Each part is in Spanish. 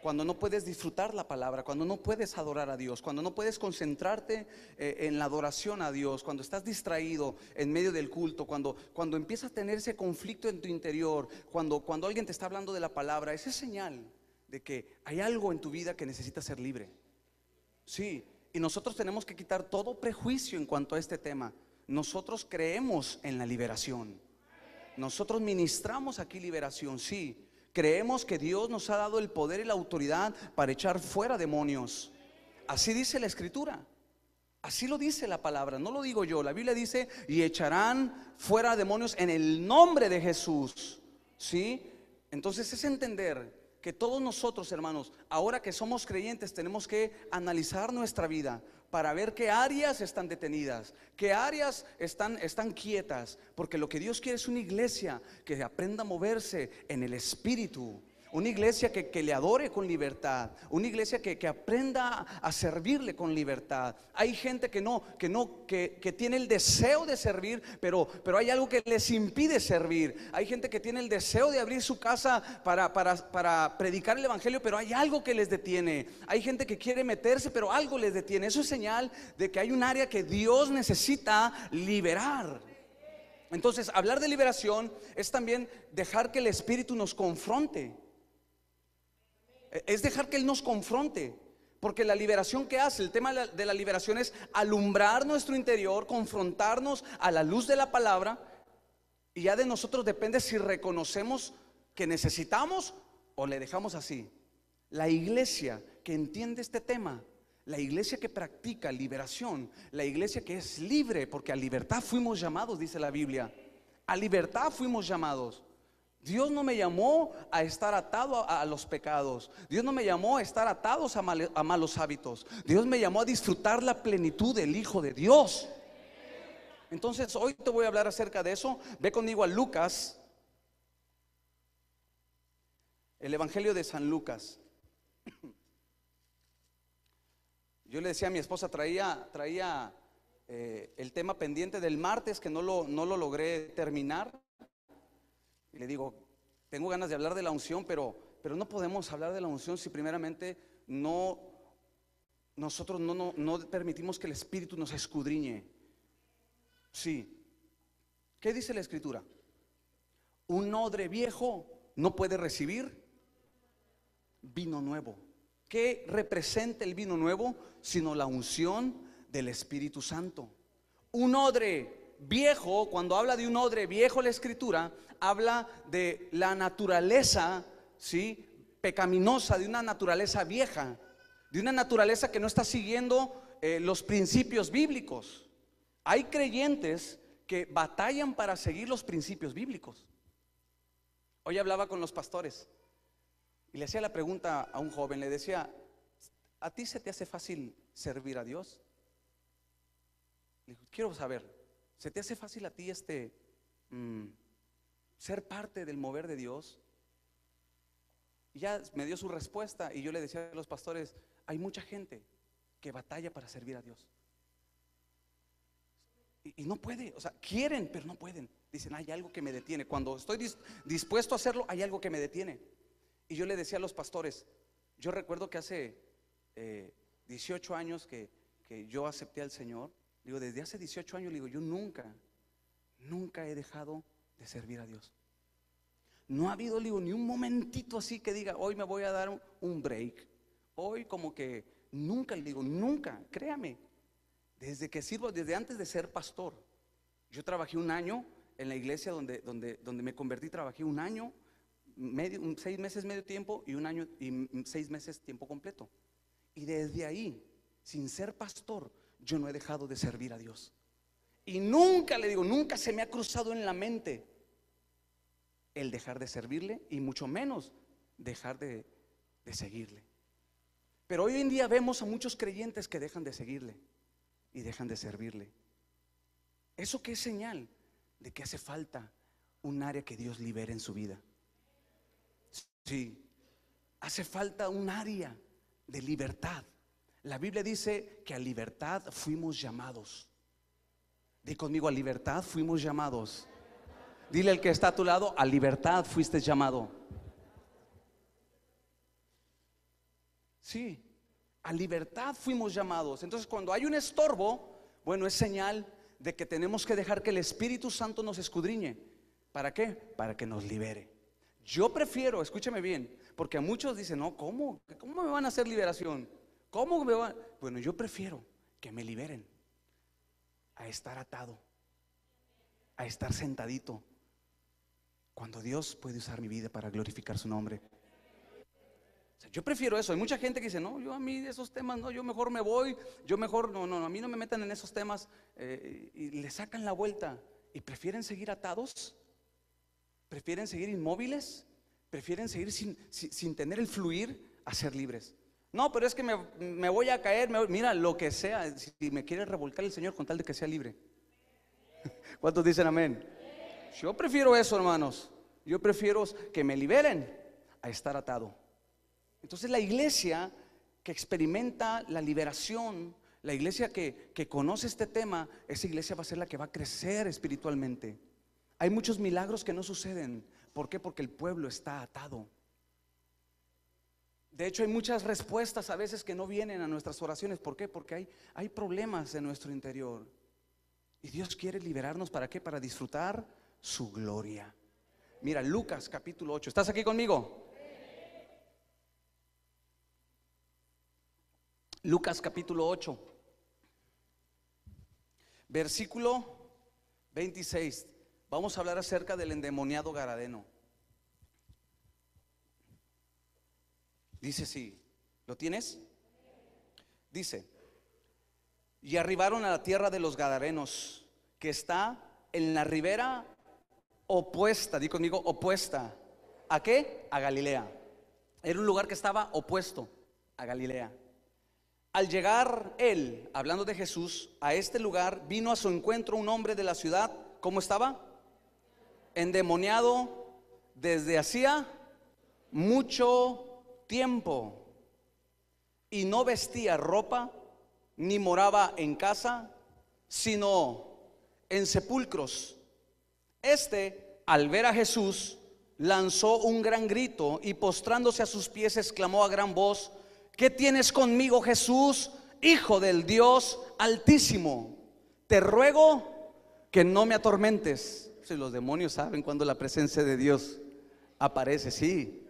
cuando no puedes disfrutar la palabra, cuando no puedes adorar a Dios, cuando no puedes concentrarte en la adoración a Dios, cuando estás distraído en medio del culto, cuando empiezas a tener ese conflicto en tu interior, cuando alguien te está hablando de la palabra, esa es señal de que hay algo en tu vida que necesita ser libre. Sí, y nosotros tenemos que quitar todo prejuicio en cuanto a este tema. Nosotros creemos en la liberación. Nosotros ministramos aquí liberación, sí. Creemos que Dios nos ha dado el poder y la autoridad para echar fuera demonios. Así dice la Escritura. Así lo dice la palabra, no lo digo yo. La Biblia dice: y echarán fuera demonios en el nombre de Jesús. ¿Sí? Entonces es entender que todos nosotros, hermanos, ahora que somos creyentes, tenemos que analizar nuestra vida para ver qué áreas están detenidas, qué áreas están quietas. Porque lo que Dios quiere es una iglesia que aprenda a moverse en el Espíritu. Una iglesia que le adore con libertad. Una iglesia que aprenda a servirle con libertad. Hay gente que tiene el deseo de servir, pero hay algo que les impide servir. Hay gente que tiene el deseo de abrir su casa para predicar el evangelio, pero hay algo que les detiene. Hay gente que quiere meterse, pero algo les detiene. Eso es señal de que hay un área que Dios necesita liberar. Entonces, hablar de liberación es también dejar que el Espíritu nos confronte. Es dejar que Él nos confronte. Porque la liberación que hace, el tema de la liberación es alumbrar nuestro interior, confrontarnos a la luz de la palabra. Y ya de nosotros depende si reconocemos que necesitamos o le dejamos así. La iglesia que entiende este tema, la iglesia que practica liberación, la iglesia que es libre, porque a libertad fuimos llamados, dice la Biblia. A libertad fuimos llamados. Dios no me llamó a estar atado a los pecados. Dios no me llamó a estar atados a malos hábitos. Dios me llamó a disfrutar la plenitud del Hijo de Dios. Entonces hoy te voy a hablar acerca de eso. Ve conmigo a Lucas, el Evangelio de San Lucas. Yo le decía a mi esposa, traía el tema pendiente del martes, que no lo logré terminar. Y le digo, tengo ganas de hablar de la unción, pero no podemos hablar de la unción si primeramente nosotros no permitimos que el Espíritu nos escudriñe. Sí. ¿Qué dice la Escritura? Un odre viejo no puede recibir vino nuevo. ¿Qué representa el vino nuevo? Sino la unción del Espíritu Santo. Un odre viejo, cuando habla de un odre viejo la Escritura, habla de la naturaleza, ¿sí?, pecaminosa, de una naturaleza vieja, de una naturaleza que no está siguiendo los principios bíblicos. Hay creyentes que batallan para seguir los principios bíblicos. Hoy hablaba con los pastores y le hacía la pregunta a un joven, le decía: ¿a ti se te hace fácil servir a Dios? Le digo, quiero saber, ¿se te hace fácil a ti ser parte del mover de Dios? Y ya me dio su respuesta, y yo le decía a los pastores: hay mucha gente que batalla para servir a Dios y no puede, o sea, quieren pero no pueden. Dicen, hay algo que me detiene. Cuando estoy dispuesto a hacerlo, hay algo que me detiene. Y yo le decía a los pastores, yo recuerdo que hace 18 años que yo acepté al Señor. Digo, desde hace 18 años, digo, yo nunca he dejado de servir a Dios. No ha habido, digo, ni un momentito así que diga, hoy me voy a dar un break. Hoy como que nunca, le digo, nunca, créame. Desde que sirvo, desde antes de ser pastor, yo trabajé un año en la iglesia donde me convertí. Trabajé un año, 6 meses medio tiempo, y un año y 6 meses tiempo completo. Y desde ahí, sin ser pastor, yo no he dejado de servir a Dios. Y nunca, le digo, nunca se me ha cruzado en la mente el dejar de servirle, y mucho menos dejar de seguirle. Pero hoy en día vemos a muchos creyentes que dejan de seguirle y dejan de servirle. ¿Eso qué es señal? De que hace falta un área que Dios libere en su vida. Sí, hace falta un área de libertad. La Biblia dice que a libertad fuimos llamados. Di conmigo, a libertad fuimos llamados. Dile al que está a tu lado, a libertad fuiste llamado. Sí, a libertad fuimos llamados. Entonces, cuando hay un estorbo, bueno, es señal de que tenemos que dejar que el Espíritu Santo nos escudriñe. ¿Para qué? Para que nos libere. Yo prefiero, escúcheme bien, porque a muchos dicen, no, ¿cómo me van a hacer liberación? ¿Cómo me van? Bueno, yo prefiero que me liberen a estar atado, a estar sentadito, cuando Dios puede usar mi vida para glorificar su nombre. O sea, yo prefiero eso. Hay mucha gente que dice, no, yo a mí de esos temas, no, yo mejor me voy, yo mejor, no, a mí no me metan en esos temas, y le sacan la vuelta y prefieren seguir atados, prefieren seguir inmóviles, prefieren seguir sin tener el fluir a ser libres. No, pero es que me voy a caer, mira, lo que sea, si me quiere revolcar el Señor con tal de que sea libre. ¿Cuántos dicen amén? Yo prefiero eso, hermanos. Yo prefiero que me liberen a estar atado. Entonces la iglesia que experimenta la liberación, la iglesia que conoce este tema, esa iglesia va a ser la que va a crecer espiritualmente. Hay muchos milagros que no suceden. ¿Por qué? Porque el pueblo está atado. De hecho, hay muchas respuestas a veces que no vienen a nuestras oraciones. ¿Por qué? Porque hay problemas en nuestro interior. Y Dios quiere liberarnos. ¿Para qué? Para disfrutar su gloria. Mira, Lucas capítulo 8. ¿Estás aquí conmigo? Lucas capítulo 8, versículo 26. Vamos a hablar acerca del endemoniado gadareno. Dice así, ¿lo tienes? Dice: y arribaron a la tierra de los gadarenos, que está en la ribera opuesta, di conmigo, opuesta. ¿A qué? A Galilea. Era un lugar que estaba opuesto a Galilea. Al llegar él, hablando de Jesús, a este lugar, vino a su encuentro un hombre de la ciudad. ¿Cómo estaba? Endemoniado desde hacía mucho tiempo, y no vestía ropa, ni moraba en casa, sino en sepulcros. Este, al ver a Jesús, lanzó un gran grito y postrándose a sus pies exclamó a gran voz: ¿qué tienes conmigo, Jesús, Hijo del Dios Altísimo? Te ruego que no me atormentes. Si los demonios saben cuando la presencia de Dios aparece, sí.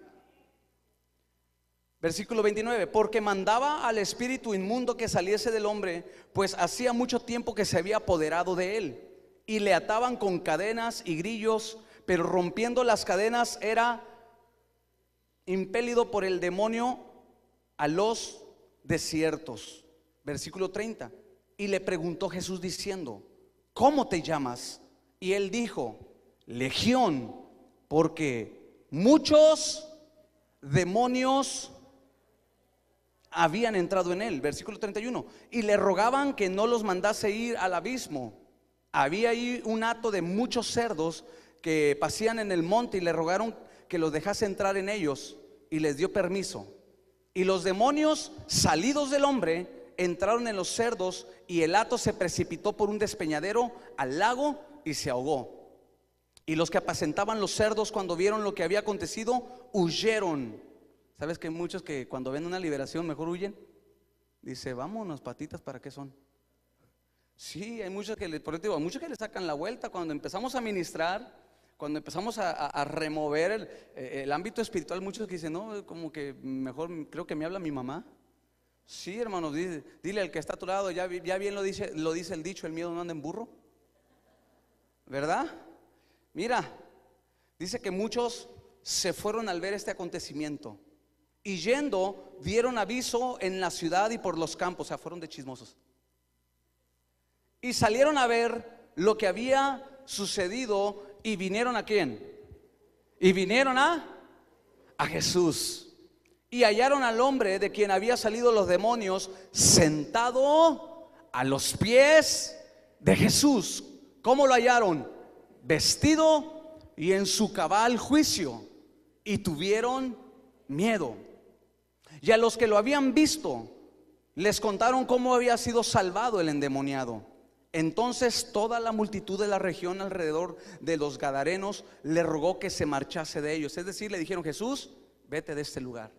Versículo 29, porque mandaba al espíritu inmundo que saliese del hombre, pues hacía mucho tiempo que se había apoderado de él, y le ataban con cadenas y grillos, pero rompiendo las cadenas era impelido por el demonio a los desiertos. Versículo 30, y le preguntó Jesús diciendo: ¿cómo te llamas? Y él dijo: Legión, porque muchos demonios habían entrado en él. Versículo 31, y le rogaban que no los mandase ir al abismo. Había ahí un hato de muchos cerdos que pasían en el monte, y le rogaron que los dejase entrar en ellos, y les dio permiso. Y los demonios, salidos del hombre, entraron en los cerdos, y el hato se precipitó por un despeñadero al lago y se ahogó. Y los que apacentaban los cerdos, cuando vieron lo que había acontecido, huyeron. ¿Sabes que hay muchos que cuando ven una liberación mejor huyen? Dice, vámonos, patitas, ¿para qué son? Sí, hay muchos que por eso digo, hay muchos que le sacan la vuelta. Cuando empezamos a ministrar, cuando empezamos a remover el ámbito espiritual, muchos que dicen, no, como que mejor creo que me habla mi mamá. Sí, hermanos, dile al que está a tu lado, ya bien lo dice el dicho, el miedo no anda en burro, ¿verdad? Mira, dice que muchos se fueron al ver este acontecimiento, y yendo dieron aviso en la ciudad y por los campos. O sea, fueron de chismosos, y salieron a ver lo que había sucedido. ¿Y vinieron a quién? Y vinieron a Jesús. Y hallaron al hombre de quien había salido los demonios sentado a los pies de Jesús. ¿Cómo lo hallaron? Vestido y en su cabal juicio, y tuvieron miedo. Y a los que lo habían visto les contaron cómo había sido salvado el endemoniado. Entonces toda la multitud de la región alrededor de los gadarenos le rogó que se marchase de ellos. Es decir, le dijeron: Jesús, vete de este lugar,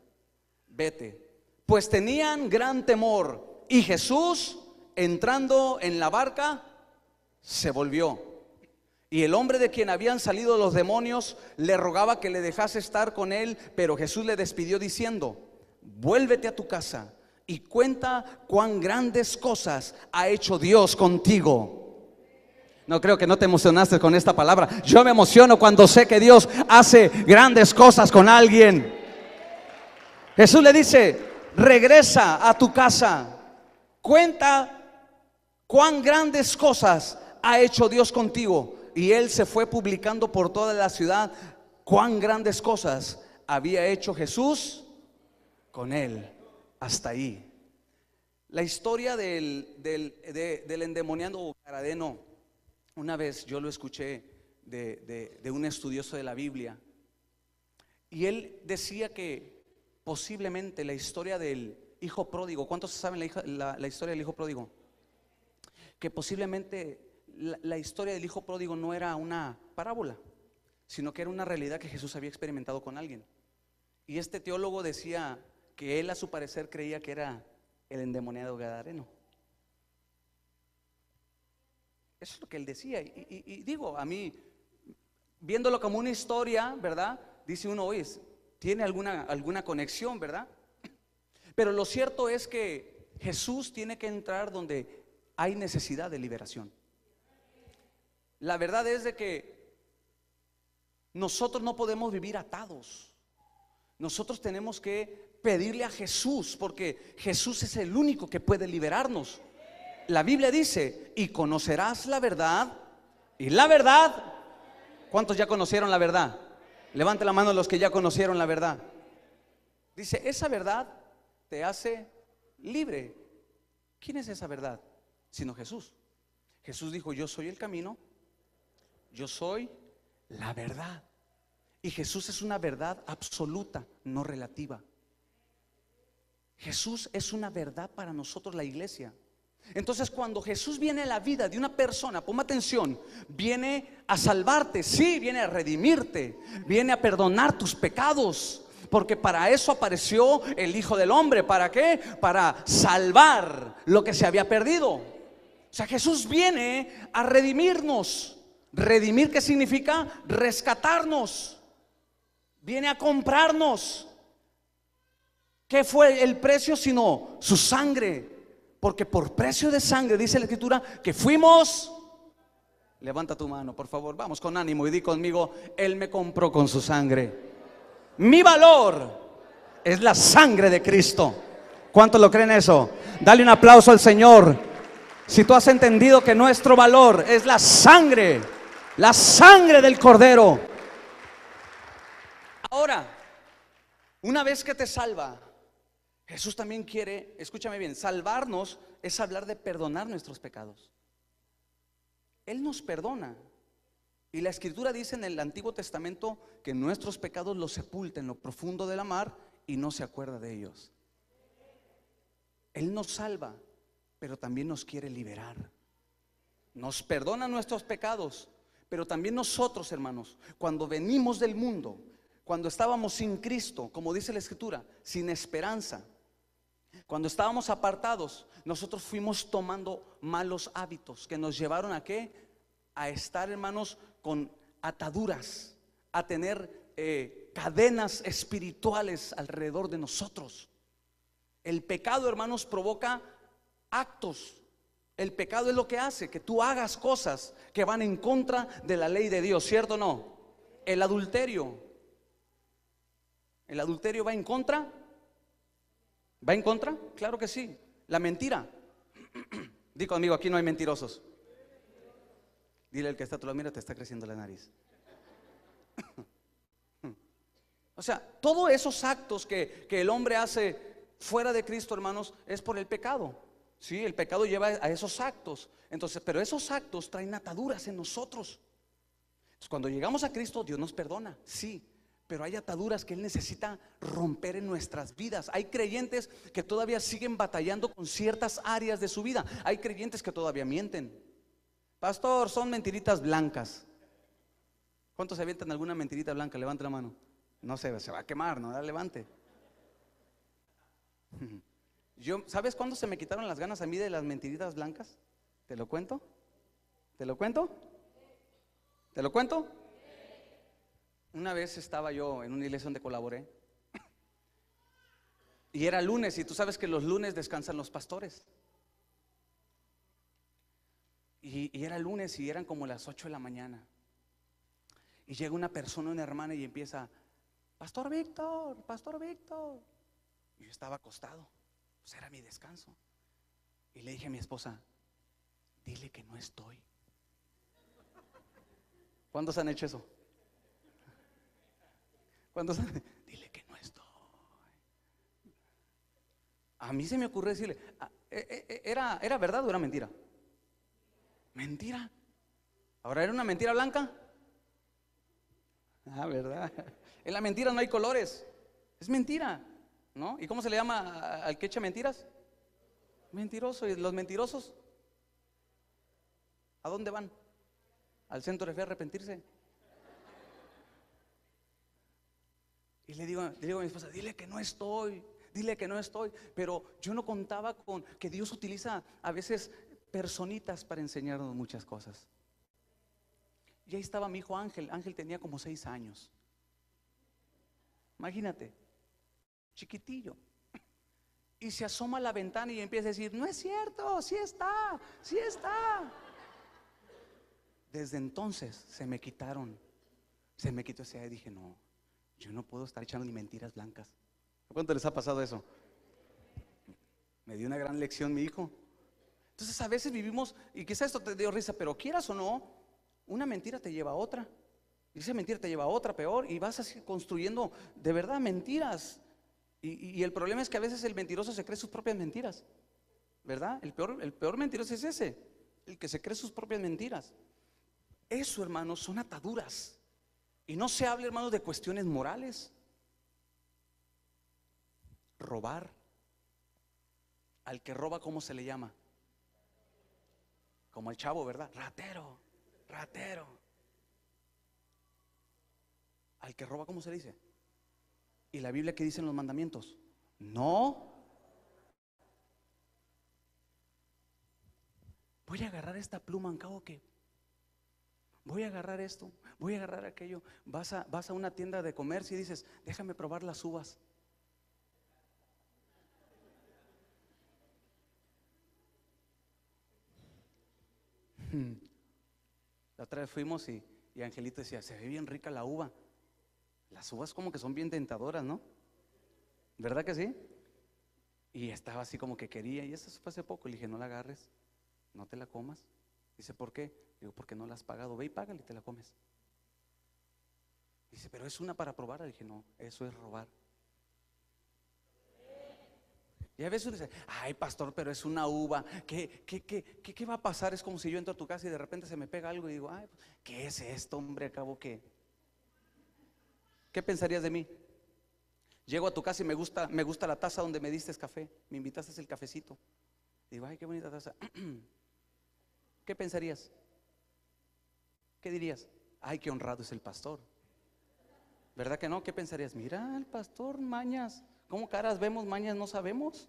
vete, pues tenían gran temor. Y Jesús, entrando en la barca, se volvió. Y el hombre de quien habían salido los demonios le rogaba que le dejase estar con él, pero Jesús le despidió diciendo: vuélvete a tu casa y cuenta cuán grandes cosas ha hecho Dios contigo. No creo que no te emocionaste con esta palabra. Yo me emociono cuando sé que Dios hace grandes cosas con alguien. Jesús le dice: regresa a tu casa, cuenta cuán grandes cosas ha hecho Dios contigo. Y él se fue publicando por toda la ciudad cuán grandes cosas había hecho Jesús con él. Hasta ahí. La historia del endemoniado Gadareno, una vez yo lo escuché de un estudioso de la Biblia, y él decía que posiblemente la historia del hijo pródigo, ¿cuántos saben la historia del hijo pródigo? Que posiblemente la historia del hijo pródigo no era una parábola, sino que era una realidad que Jesús había experimentado con alguien. Y este teólogo decía que él, a su parecer, creía que era el endemoniado Gadareno. Eso es lo que él decía. Y digo, a mí, viéndolo como una historia, ¿verdad? Dice uno: oye, tiene alguna conexión, ¿verdad? Pero lo cierto es que Jesús tiene que entrar donde hay necesidad de liberación. La verdad es de que nosotros no podemos vivir atados. Nosotros tenemos que pedirle a Jesús, porque Jesús es el único que puede liberarnos. La Biblia dice: y conocerás la verdad, y la verdad. ¿Cuántos ya conocieron la verdad? Levante la mano los que ya conocieron la verdad. Dice: esa verdad te hace libre. ¿Quién es esa verdad? Sino Jesús. Jesús dijo: yo soy el camino, yo soy la verdad. Y Jesús es una verdad absoluta, no relativa. Jesús es una verdad para nosotros, la iglesia. Entonces, cuando Jesús viene a la vida de una persona, ponme atención, viene a salvarte, sí, viene a redimirte, viene a perdonar tus pecados, porque para eso apareció el Hijo del Hombre. ¿Para qué? Para salvar lo que se había perdido. O sea, Jesús viene a redimirnos. ¿Redimir qué significa? Rescatarnos. Viene a comprarnos. ¿Qué fue el precio sino su sangre? Porque por precio de sangre, dice la Escritura, que fuimos. Levanta tu mano, por favor, vamos con ánimo y di conmigo: Él me compró con su sangre. Mi valor es la sangre de Cristo. ¿Cuántos lo creen eso? Dale un aplauso al Señor si tú has entendido que nuestro valor es la sangre del Cordero. Ahora, una vez que te salva, Jesús también quiere, escúchame bien, salvarnos es hablar de perdonar nuestros pecados. Él nos perdona. Y la Escritura dice en el Antiguo Testamento que nuestros pecados los sepulta en lo profundo de la mar y no se acuerda de ellos. Él nos salva, pero también nos quiere liberar. Nos perdona nuestros pecados, pero también nosotros, hermanos, cuando venimos del mundo, cuando estábamos sin Cristo, como dice la Escritura, sin esperanza, cuando estábamos apartados, nosotros fuimos tomando malos hábitos que nos llevaron ¿a qué? A estar, hermanos, con ataduras, a tener cadenas espirituales alrededor de nosotros. El pecado, hermanos, provoca actos. El pecado es lo que hace que tú hagas cosas que van en contra de la ley de Dios, ¿cierto o no? El adulterio va en contra. ¿Va en contra? Claro que sí. La mentira. Di conmigo: aquí no hay mentirosos. Dile al que está a tu lado: mira, te está creciendo la nariz. O sea, todos esos actos que el hombre hace fuera de Cristo, hermanos, es por el pecado. Sí, el pecado lleva a esos actos. Entonces, pero esos actos traen ataduras en nosotros. Entonces, cuando llegamos a Cristo, Dios nos perdona, sí, pero hay ataduras que Él necesita romper en nuestras vidas. Hay creyentes que todavía siguen batallando con ciertas áreas de su vida. Hay creyentes que todavía mienten. Pastor, son mentiritas blancas. ¿Cuántos se avientan alguna mentirita blanca? Levante la mano. No sé, se va a quemar, no la levante. ¿Sabes cuándo se me quitaron las ganas a mí de las mentiritas blancas? ¿Te lo cuento? ¿Te lo cuento? ¿Te lo cuento? Una vez estaba yo en una iglesia donde colaboré y era lunes, y tú sabes que los lunes descansan los pastores. Y era lunes y eran como las 8 de la mañana. Y llega una persona, una hermana, y empieza: Pastor Víctor, Pastor Víctor. Y yo estaba acostado, pues era mi descanso. Y le dije a mi esposa: dile que no estoy. ¿Cuántos han hecho eso? ¿Cuántos han? Dile que no estoy. A mí se me ocurrió decirle: ¿era verdad o era mentira? Mentira. Ahora, ¿era una mentira blanca? Ah, ¿verdad? En la mentira no hay colores. Es mentira, ¿no? ¿Y cómo se le llama al que echa mentiras? Mentiroso. ¿Y los mentirosos a dónde van? Al centro de fe a arrepentirse. Y le digo a mi esposa: dile que no estoy, dile que no estoy. Pero yo no contaba con que Dios utiliza a veces personitas para enseñarnos muchas cosas. Y ahí estaba mi hijo Ángel. Ángel tenía como 6 años. Imagínate, chiquitillo. Y se asoma a la ventana y empieza a decir: no es cierto, sí está, sí está. Desde entonces se me quitó esa idea y dije: no, yo no puedo estar echando ni mentiras blancas. ¿A cuánto les ha pasado eso? Me dio una gran lección mi hijo. Entonces a veces vivimos, y quizás esto te dio risa, pero quieras o no, una mentira te lleva a otra, y esa mentira te lleva a otra peor, y vas así construyendo de verdad mentiras. Y el problema es que a veces el mentiroso se cree sus propias mentiras, ¿verdad? El peor mentiroso es ese, el que se cree sus propias mentiras. Eso, hermanos, son ataduras. Y no se habla, hermanos, de cuestiones morales. Robar. Al que roba, ¿cómo se le llama? Como el chavo, ¿verdad? Ratero, ratero. Al que roba, ¿cómo se le dice? ¿Y la Biblia qué dice en los mandamientos? No. Voy a agarrar esta pluma, ¿en cabo qué? Voy a agarrar esto, voy a agarrar aquello. Vas a una tienda de comercio y dices: déjame probar las uvas. La otra vez fuimos y Angelito decía: se ve bien rica la uva. Las uvas como que son bien tentadoras, ¿no? ¿Verdad que sí? Y estaba así como que quería. Y eso fue hace poco. Le dije: no la agarres, no te la comas. Dice: ¿por qué? Digo: porque no la has pagado. Ve y págale y te la comes. Dice: pero es una para probar. Le dije: no, eso es robar. Y a veces uno dice: ay, pastor, pero es una uva. ¿Qué va a pasar? Es como si yo entro a tu casa y de repente se me pega algo y digo: ay, ¿qué es esto, hombre? Acabo que. ¿Qué pensarías de mí? Llego a tu casa y me gusta la taza donde me diste café. Me invitaste el cafecito. Digo: ay, qué bonita taza. ¿Qué pensarías? ¿Qué dirías? Ay, qué honrado es el pastor. ¿Verdad que no? ¿Qué pensarías? Mira, el pastor, mañas. ¿Cómo caras vemos, mañas no sabemos?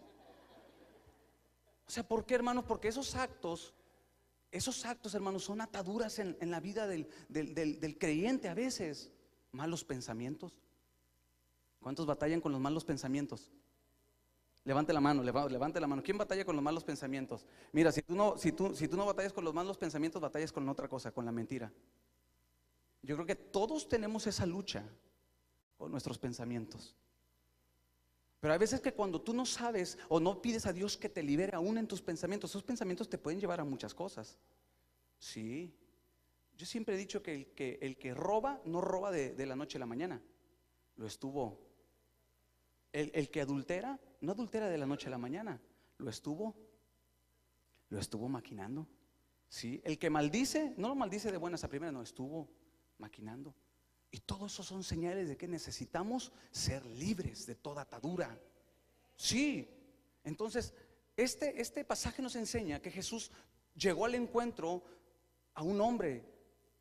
O sea, ¿por qué, hermanos? Porque esos actos, hermanos, son ataduras en la vida del creyente a veces. Malos pensamientos. ¿Cuántos batallan con los malos pensamientos? Levante la mano, levante la mano. ¿Quién batalla con los malos pensamientos? Mira, si tú no batallas con los malos pensamientos, batallas con otra cosa, con la mentira. Yo creo que todos tenemos esa lucha con nuestros pensamientos. Pero hay veces que cuando tú no sabes o no pides a Dios que te libere aún en tus pensamientos, esos pensamientos te pueden llevar a muchas cosas. Sí. Yo siempre he dicho que el que roba, no roba de la noche a la mañana. Lo estuvo. El que adultera, no adultera de la noche a la mañana. Lo estuvo maquinando. Sí. El que maldice, no lo maldice de buenas a primeras, no, estuvo maquinando. Y todo eso son señales de que necesitamos ser libres de toda atadura. Sí. Entonces, este pasaje nos enseña que Jesús llegó al encuentro a un hombre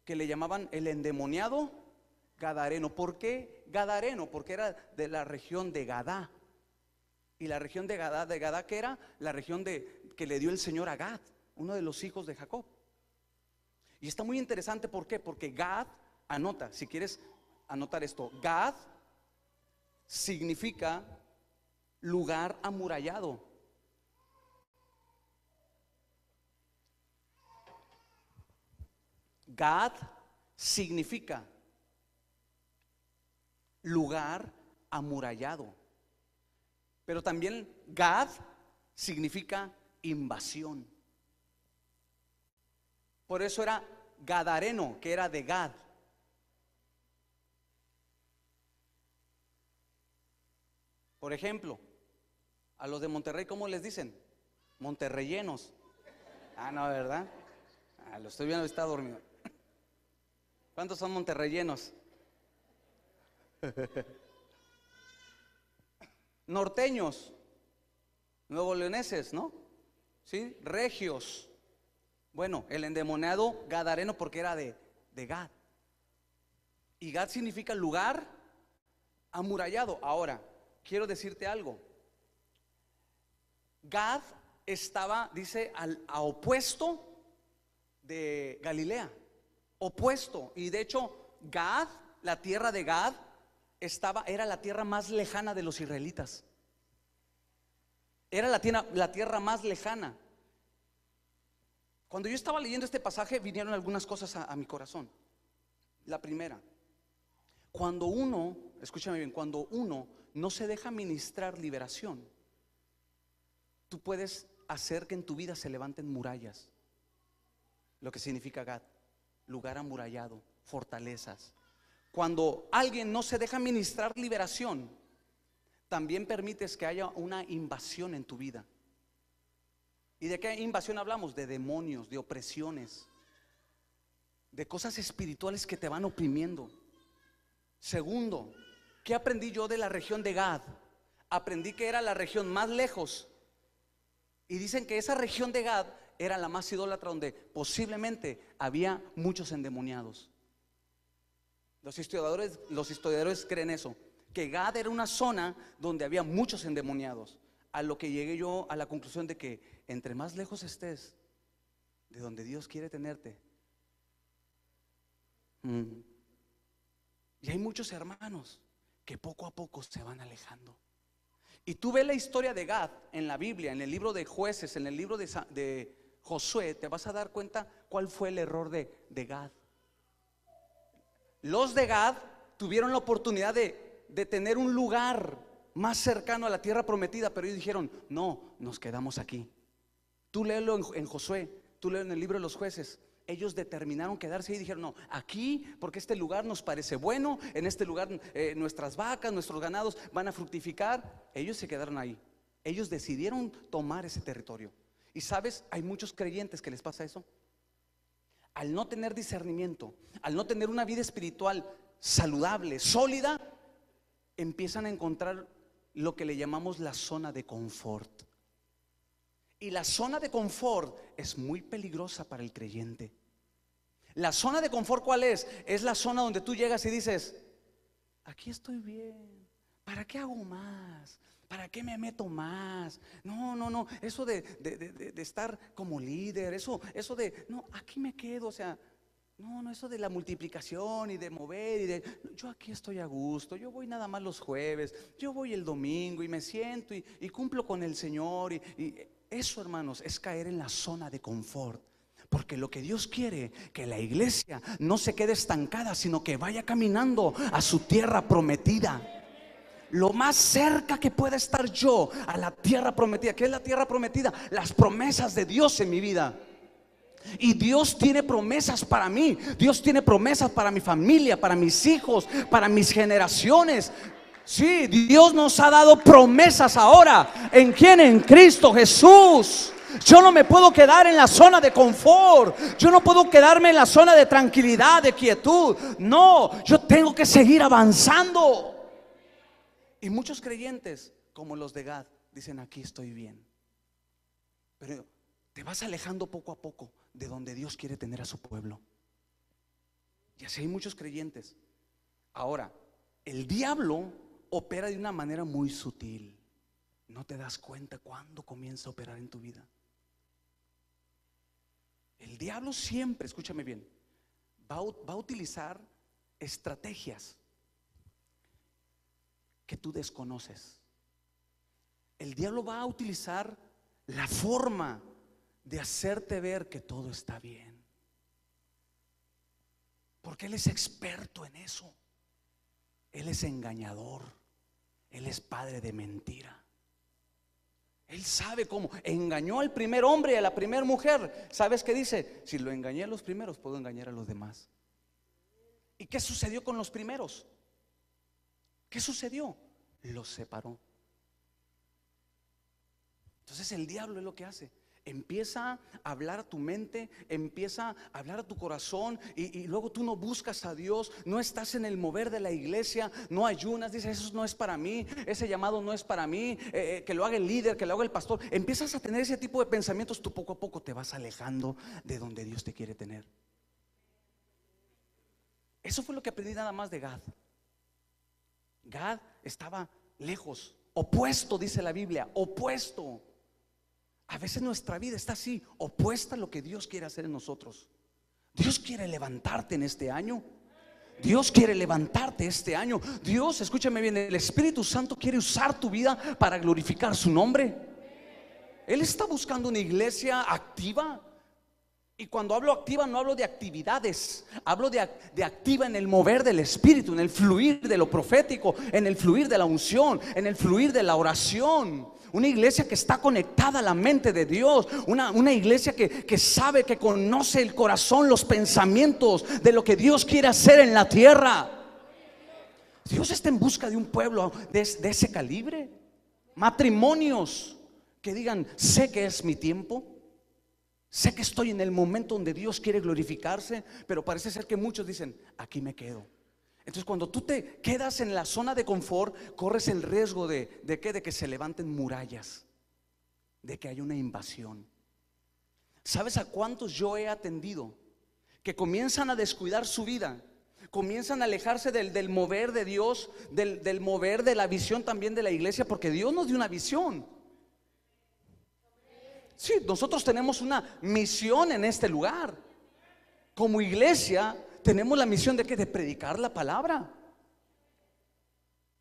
que le llamaban el endemoniado Gadareno. ¿Por qué Gadareno? Porque era de la región de Gadá. Y la región de Gadá, que era la región que le dio el Señor a Gad, uno de los hijos de Jacob. Y está muy interesante, ¿por qué? Porque Gad, anota, si quieres anotar esto, Gad significa lugar amurallado. Gad significa lugar amurallado. Pero también Gad significa invasión. Por eso era gadareno, que era de Gad. Por ejemplo, a los de Monterrey, ¿cómo les dicen? Monterreyenos. Ah, no, ¿verdad? Ah, lo estoy viendo, está dormido. ¿Cuántos son monterreyenos? Norteños, nuevoleoneses, ¿no? ¿Sí? Regios. Bueno, el endemoniado gadareno porque era de Gad. Y Gad significa lugar amurallado. Ahora, quiero decirte algo. Gad estaba, dice, a opuesto de Galilea. Opuesto. Y de hecho, Gad, la tierra de Gad, era la tierra más lejana de los israelitas. Era la tierra más lejana. Cuando yo estaba leyendo este pasaje, vinieron algunas cosas a mi corazón. La primera, cuando uno, escúchame bien, cuando uno no se deja ministrar liberación, tú puedes hacer que en tu vida se levanten murallas. Lo que significa Gad, lugar amurallado, fortalezas. Cuando alguien no se deja ministrar liberación, también permites que haya una invasión en tu vida. ¿Y de qué invasión hablamos? De demonios, de opresiones, de cosas espirituales que te van oprimiendo. Segundo, ¿qué aprendí yo de la región de Gad? Aprendí que era la región más lejos. Y dicen que esa región de Gad era la más idólatra, donde posiblemente había muchos endemoniados. Los historiadores creen eso, que Gad era una zona donde había muchos endemoniados. A lo que llegué yo a la conclusión de que entre más lejos estés de donde Dios quiere tenerte, y hay muchos hermanos que poco a poco se van alejando. Y tú ves la historia de Gad en la Biblia, en el libro de Jueces, en el libro de Josué, te vas a dar cuenta cuál fue el error de Gad. Los de Gad tuvieron la oportunidad de tener un lugar más cercano a la tierra prometida, pero ellos dijeron: no, nos quedamos aquí. Tú léelo en Josué, tú léelo en el libro de los Jueces. Ellos determinaron quedarse y dijeron: no, aquí, porque este lugar nos parece bueno, en este lugar nuestras vacas, nuestros ganados van a fructificar. Ellos se quedaron ahí. Ellos decidieron tomar ese territorio. Y sabes, hay muchos creyentes que les pasa eso. Al no tener discernimiento, al no tener una vida espiritual saludable, sólida, empiezan a encontrar lo que le llamamos la zona de confort. Y la zona de confort es muy peligrosa para el creyente. La zona de confort, ¿cuál es? Es la zona donde tú llegas y dices: aquí estoy bien, ¿para qué hago más? ¿Para qué me meto más? No, eso de estar como líder, eso de, no, aquí me quedo, o sea, no, eso de la multiplicación y de mover yo aquí estoy a gusto, yo voy nada más los jueves, yo voy el domingo y me siento y cumplo con el Señor y eso, hermanos, es caer en la zona de confort. Porque lo que Dios quiere, que la iglesia no se quede estancada, sino que vaya caminando a su tierra prometida. Lo más cerca que pueda estar yo a la tierra prometida. ¿Qué es la tierra prometida? Las promesas de Dios en mi vida. Y Dios tiene promesas para mí. Dios tiene promesas para mi familia, para mis hijos, para mis generaciones. Sí, Dios nos ha dado promesas ahora. ¿En quién? En Cristo Jesús. Yo no me puedo quedar en la zona de confort. Yo no puedo quedarme en la zona de tranquilidad, de quietud. No, yo tengo que seguir avanzando. Y muchos creyentes, como los de Gad, dicen: aquí estoy bien. Pero te vas alejando poco a poco de donde Dios quiere tener a su pueblo. Y así hay muchos creyentes. Ahora, el diablo opera de una manera muy sutil. no te das cuenta cuando comienza a operar en tu vida. El diablo siempre, escúchame bien, va a utilizar estrategias que tú desconoces. El diablo va a utilizar la forma de hacerte ver que todo está bien, porque él es experto en eso. Él es engañador, él es padre de mentira. Él sabe cómo engañó al primer hombre y a la primera mujer. ¿Sabes qué dice? Si lo engañé a los primeros, puedo engañar a los demás. ¿Y qué sucedió con los primeros? ¿Qué sucedió? Los separó. Entonces el diablo es lo que hace. Empieza a hablar a tu mente, empieza a hablar a tu corazón, y luego tú no buscas a Dios, no estás en el mover de la iglesia, no ayunas, dices eso no es para mí, ese llamado no es para mí, que lo haga el líder, que lo haga el pastor. Empiezas a tener ese tipo de pensamientos, tú poco a poco te vas alejando de donde Dios te quiere tener. Eso fue lo que aprendí nada más de Gad. Gad estaba lejos, opuesto, dice la Biblia, opuesto. A veces nuestra vida está así, opuesta a lo que Dios quiere hacer en nosotros. Dios quiere levantarte en este año. Dios quiere levantarte este año. Dios, escúchame bien, el Espíritu Santo quiere usar tu vida para glorificar su nombre. Él está buscando una iglesia activa. Y cuando hablo activa, no hablo de actividades, hablo de activa en el mover del Espíritu, en el fluir de lo profético, en el fluir de la unción, en el fluir de la oración. Una iglesia que está conectada a la mente de Dios, una iglesia que sabe, que conoce el corazón, los pensamientos de lo que Dios quiere hacer en la tierra. Dios está en busca de un pueblo de ese calibre. Matrimonios que digan: sé que es mi tiempo, sé que estoy en el momento donde Dios quiere glorificarse, pero parece ser que muchos dicen: aquí me quedo. Entonces cuando tú te quedas en la zona de confort, corres el riesgo de que se levanten murallas, de que haya una invasión. ¿Sabes a cuántos yo he atendido que comienzan a descuidar su vida? Comienzan a alejarse del mover de Dios, del mover de la visión también de la iglesia, porque Dios nos dio una visión. Sí, nosotros tenemos una misión en este lugar. Como iglesia tenemos la misión de predicar la palabra,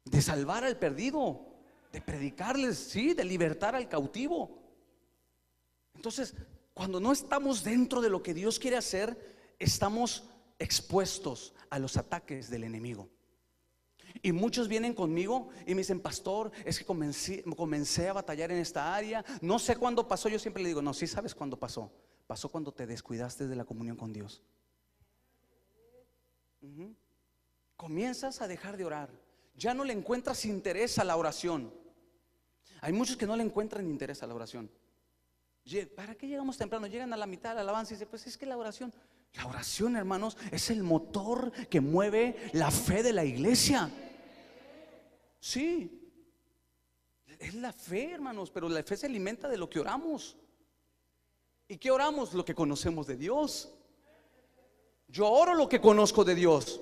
de salvar al perdido, de predicarles, sí, de libertar al cautivo. Entonces, cuando no estamos dentro de lo que Dios quiere hacer, estamos expuestos a los ataques del enemigo. Y muchos vienen conmigo y me dicen: pastor, es que comencé a batallar en esta área, no sé cuándo pasó. Yo siempre le digo: no, sí sabes cuándo pasó. Pasó cuando te descuidaste de la comunión con Dios. Comienzas a dejar de orar, ya no le encuentras interés a la oración. Hay muchos que no le encuentran interés a la oración. ¿Para qué llegamos temprano? Llegan a la mitad de la alabanza y dicen: pues es que la oración, hermanos, es el motor que mueve la fe de la iglesia. Sí, es la fe, hermanos, pero la fe se alimenta de lo que oramos. ¿Y qué oramos? Lo que conocemos de Dios. Yo oro lo que conozco de Dios.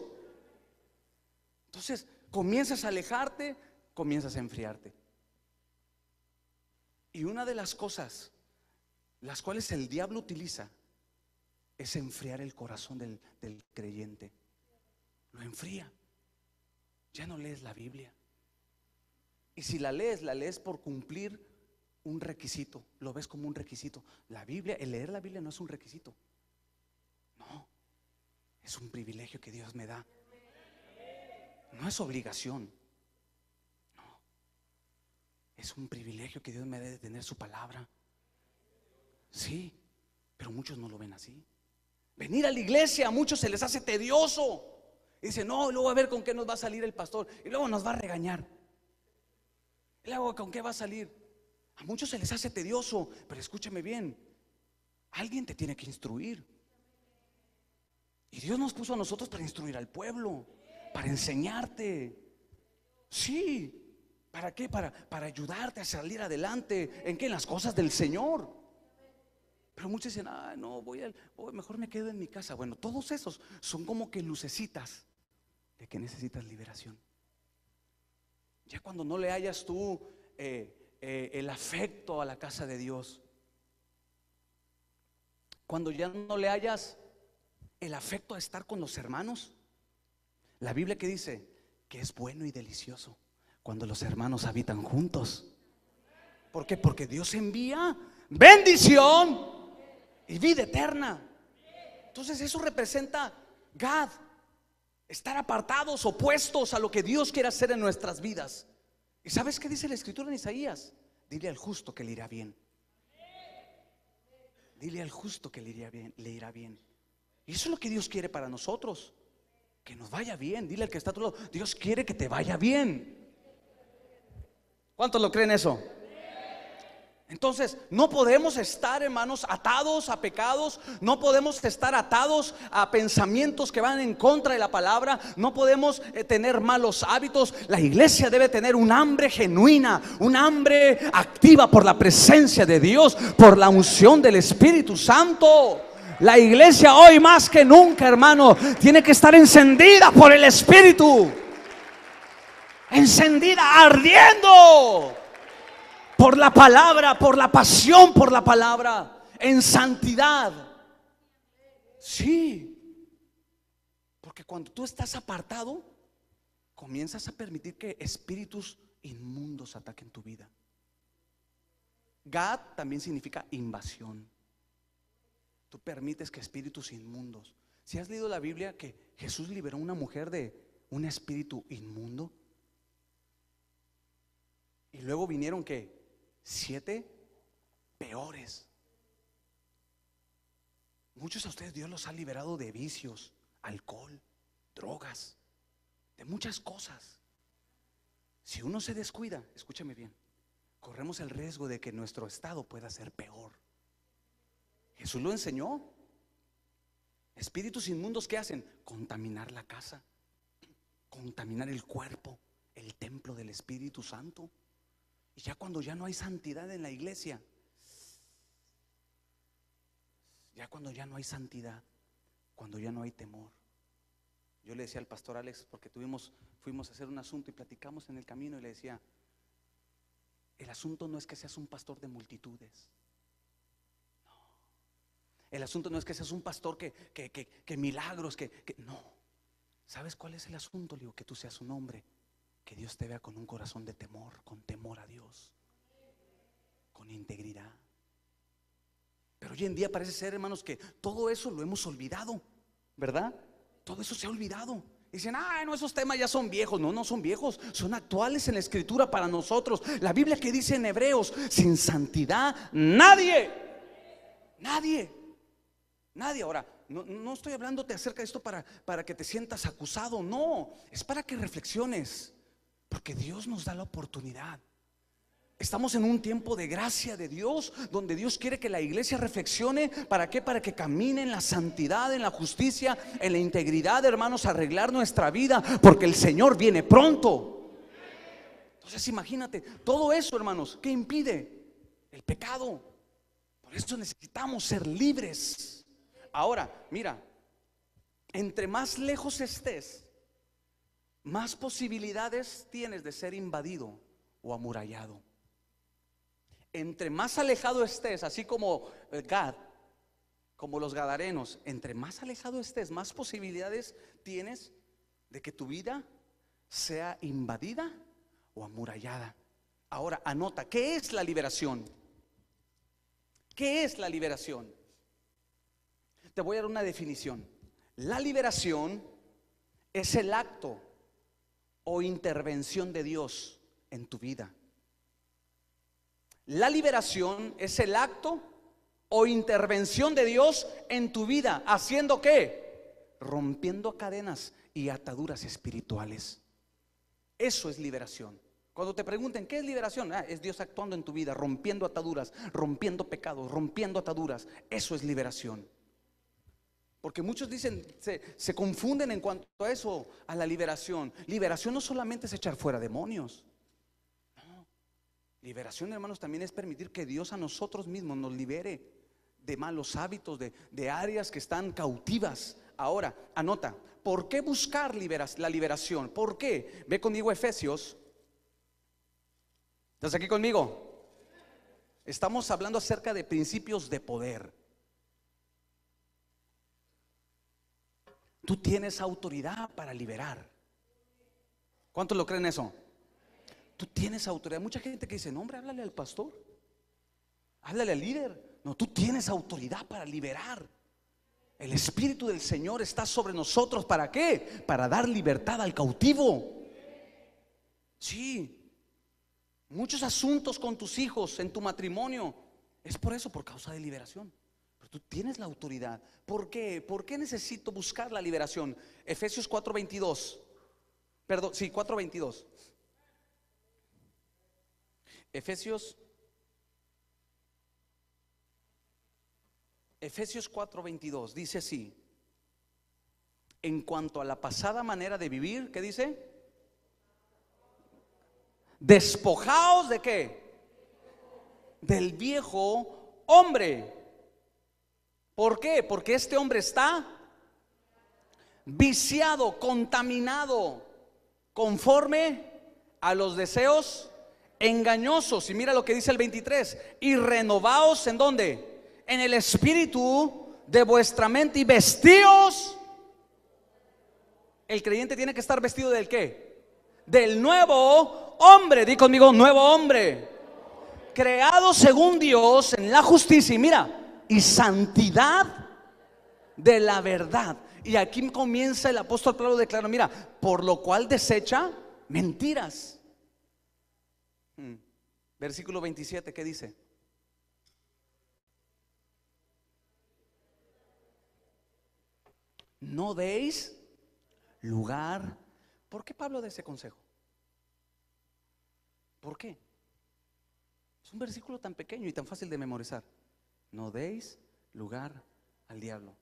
Entonces comienzas a alejarte, comienzas a enfriarte. Y una de las cosas las cuales el diablo utiliza es enfriar el corazón del creyente. Lo enfría. Ya no lees la Biblia. Y si la lees por cumplir un requisito. Lo ves como un requisito. La Biblia, el leer la Biblia no es un requisito. No, es un privilegio que Dios me da. No es obligación. No, es un privilegio que Dios me da de tener su palabra. Sí, pero muchos no lo ven así. Venir a la iglesia a muchos se les hace tedioso. Y dicen: no, luego a ver con qué nos va a salir el pastor, y luego nos va a regañar, y luego con qué va a salir. A muchos se les hace tedioso. Pero escúchame bien, alguien te tiene que instruir. Y Dios nos puso a nosotros para instruir al pueblo, para enseñarte. Sí, ¿para qué? Para ayudarte a salir adelante. ¿En qué? En las cosas del Señor. Pero muchos dicen: no, mejor me quedo en mi casa. Bueno, todos esos son como que lucecitas de que necesitas liberación. Ya cuando no le hayas tú el afecto a la casa de Dios. Cuando ya no le hayas el afecto a estar con los hermanos, la Biblia que dice que es bueno y delicioso cuando los hermanos habitan juntos. ¿Por qué? Porque Dios envía bendición y vida eterna. Entonces eso representa Gad, estar apartados, opuestos a lo que Dios quiere hacer en nuestras vidas. ¿Y sabes qué dice la escritura en Isaías? Dile al justo que le irá bien. Dile al justo que le irá bien, le irá bien. Y eso es lo que Dios quiere para nosotros, que nos vaya bien. Dile al que está a tu lado, Dios quiere que te vaya bien. ¿Cuántos lo creen eso? Entonces no podemos estar, hermanos, atados a pecados. No podemos estar atados a pensamientos que van en contra de la palabra. No podemos tener malos hábitos. La iglesia debe tener un hambre genuina, un hambre activa por la presencia de Dios, por la unción del Espíritu Santo. La iglesia hoy más que nunca, hermano, tiene que estar encendida por el Espíritu, encendida, ardiendo por la palabra, por la pasión por la palabra, en santidad. Sí, porque cuando tú estás apartado, comienzas a permitir que espíritus inmundos ataquen tu vida. Gad también significa invasión. Tú permites que espíritus inmundos. Si has leído la Biblia que Jesús liberó a una mujer de un espíritu inmundo, y luego vinieron que 7 peores. Muchos a ustedes Dios los ha liberado de vicios, alcohol, drogas, de muchas cosas. Si uno se descuida, escúchame bien, corremos el riesgo de que nuestro estado pueda ser peor. Jesús lo enseñó. Espíritus inmundos, ¿qué hacen? Contaminar la casa, contaminar el cuerpo, el templo del Espíritu Santo. Y ya cuando ya no hay santidad en la iglesia, ya cuando ya no hay santidad, cuando ya no hay temor. Yo le decía al pastor Alex, porque fuimos a hacer un asunto y platicamos en el camino, y le decía: el asunto no es que seas un pastor de multitudes. No. El asunto no es que seas un pastor que milagros, no. ¿Sabes cuál es el asunto? Le digo, que tú seas un hombre que Dios te vea con un corazón de temor, con temor a Dios, con integridad. Pero hoy en día parece ser, hermanos, que todo eso lo hemos olvidado, ¿verdad? Todo eso se ha olvidado. Dicen: no, esos temas ya son viejos. No, no son viejos, son actuales en la escritura para nosotros. La Biblia que dice en Hebreos: sin santidad nadie. Ahora, no estoy hablándote acerca de esto para que te sientas acusado. No, es para que reflexiones, porque Dios nos da la oportunidad. Estamos en un tiempo de gracia de Dios, donde Dios quiere que la iglesia reflexione. ¿Para qué? Para que camine en la santidad, en la justicia, en la integridad, hermanos, arreglar nuestra vida, porque el Señor viene pronto. Entonces imagínate, todo eso, hermanos, ¿qué impide? El pecado. Por eso necesitamos ser libres. Ahora, mira, entre más lejos estés, más posibilidades tienes de ser invadido o amurallado. Entre más alejado estés, así como Gad, como los gadarenos, entre más alejado estés, más posibilidades tienes de que tu vida sea invadida o amurallada. Ahora anota, ¿qué es la liberación? ¿Qué es la liberación? Te voy a dar una definición. La liberación es el acto o intervención de Dios en tu vida. La liberación es el acto o intervención de Dios en tu vida. ¿Haciendo qué? Rompiendo cadenas y ataduras espirituales. Eso es liberación. Cuando te pregunten ¿qué es liberación? Es Dios actuando en tu vida, rompiendo ataduras, rompiendo pecados, rompiendo ataduras. Eso es liberación. Porque muchos dicen, se confunden en cuanto a eso, a la liberación. Liberación no solamente es echar fuera demonios. No. Liberación, hermanos, también es permitir que Dios a nosotros mismos nos libere de malos hábitos, de áreas que están cautivas. Ahora, anota, ¿por qué buscar la liberación? ¿Por qué? Ve conmigo a Efesios. ¿Estás aquí conmigo? Estamos hablando acerca de principios de poder. Tú tienes autoridad para liberar. ¿Cuántos lo creen eso? Tú tienes autoridad. Mucha gente que dice, no hombre, háblale al pastor, háblale al líder. No, tú tienes autoridad para liberar. El Espíritu del Señor está sobre nosotros. ¿Para qué? Para dar libertad al cautivo. Sí. Muchos asuntos con tus hijos, en tu matrimonio, es por eso, por causa de liberación. Pero tú tienes la autoridad. ¿Por qué? ¿Por qué necesito buscar la liberación? Efesios 4:22. Perdón, sí, 4:22. Efesios 4:22 dice así: en cuanto a la pasada manera de vivir, ¿qué dice? Despojaos de qué? Del viejo hombre. ¿Por qué? Porque este hombre está viciado, contaminado, conforme a los deseos engañosos. Y mira lo que dice el 23: y renovaos ¿en dónde? En el espíritu de vuestra mente, y vestíos. El creyente tiene que estar vestido ¿del qué? Del nuevo hombre. Di conmigo, nuevo hombre, creado según Dios en la justicia, y mira, y santidad de la verdad. Y aquí comienza el apóstol Pablo declarando, mira, por lo cual desecha mentiras. Versículo 27, ¿qué dice? No deis lugar. ¿Por qué Pablo da ese consejo? ¿Por qué? Es un versículo tan pequeño y tan fácil de memorizar. No deis lugar al diablo.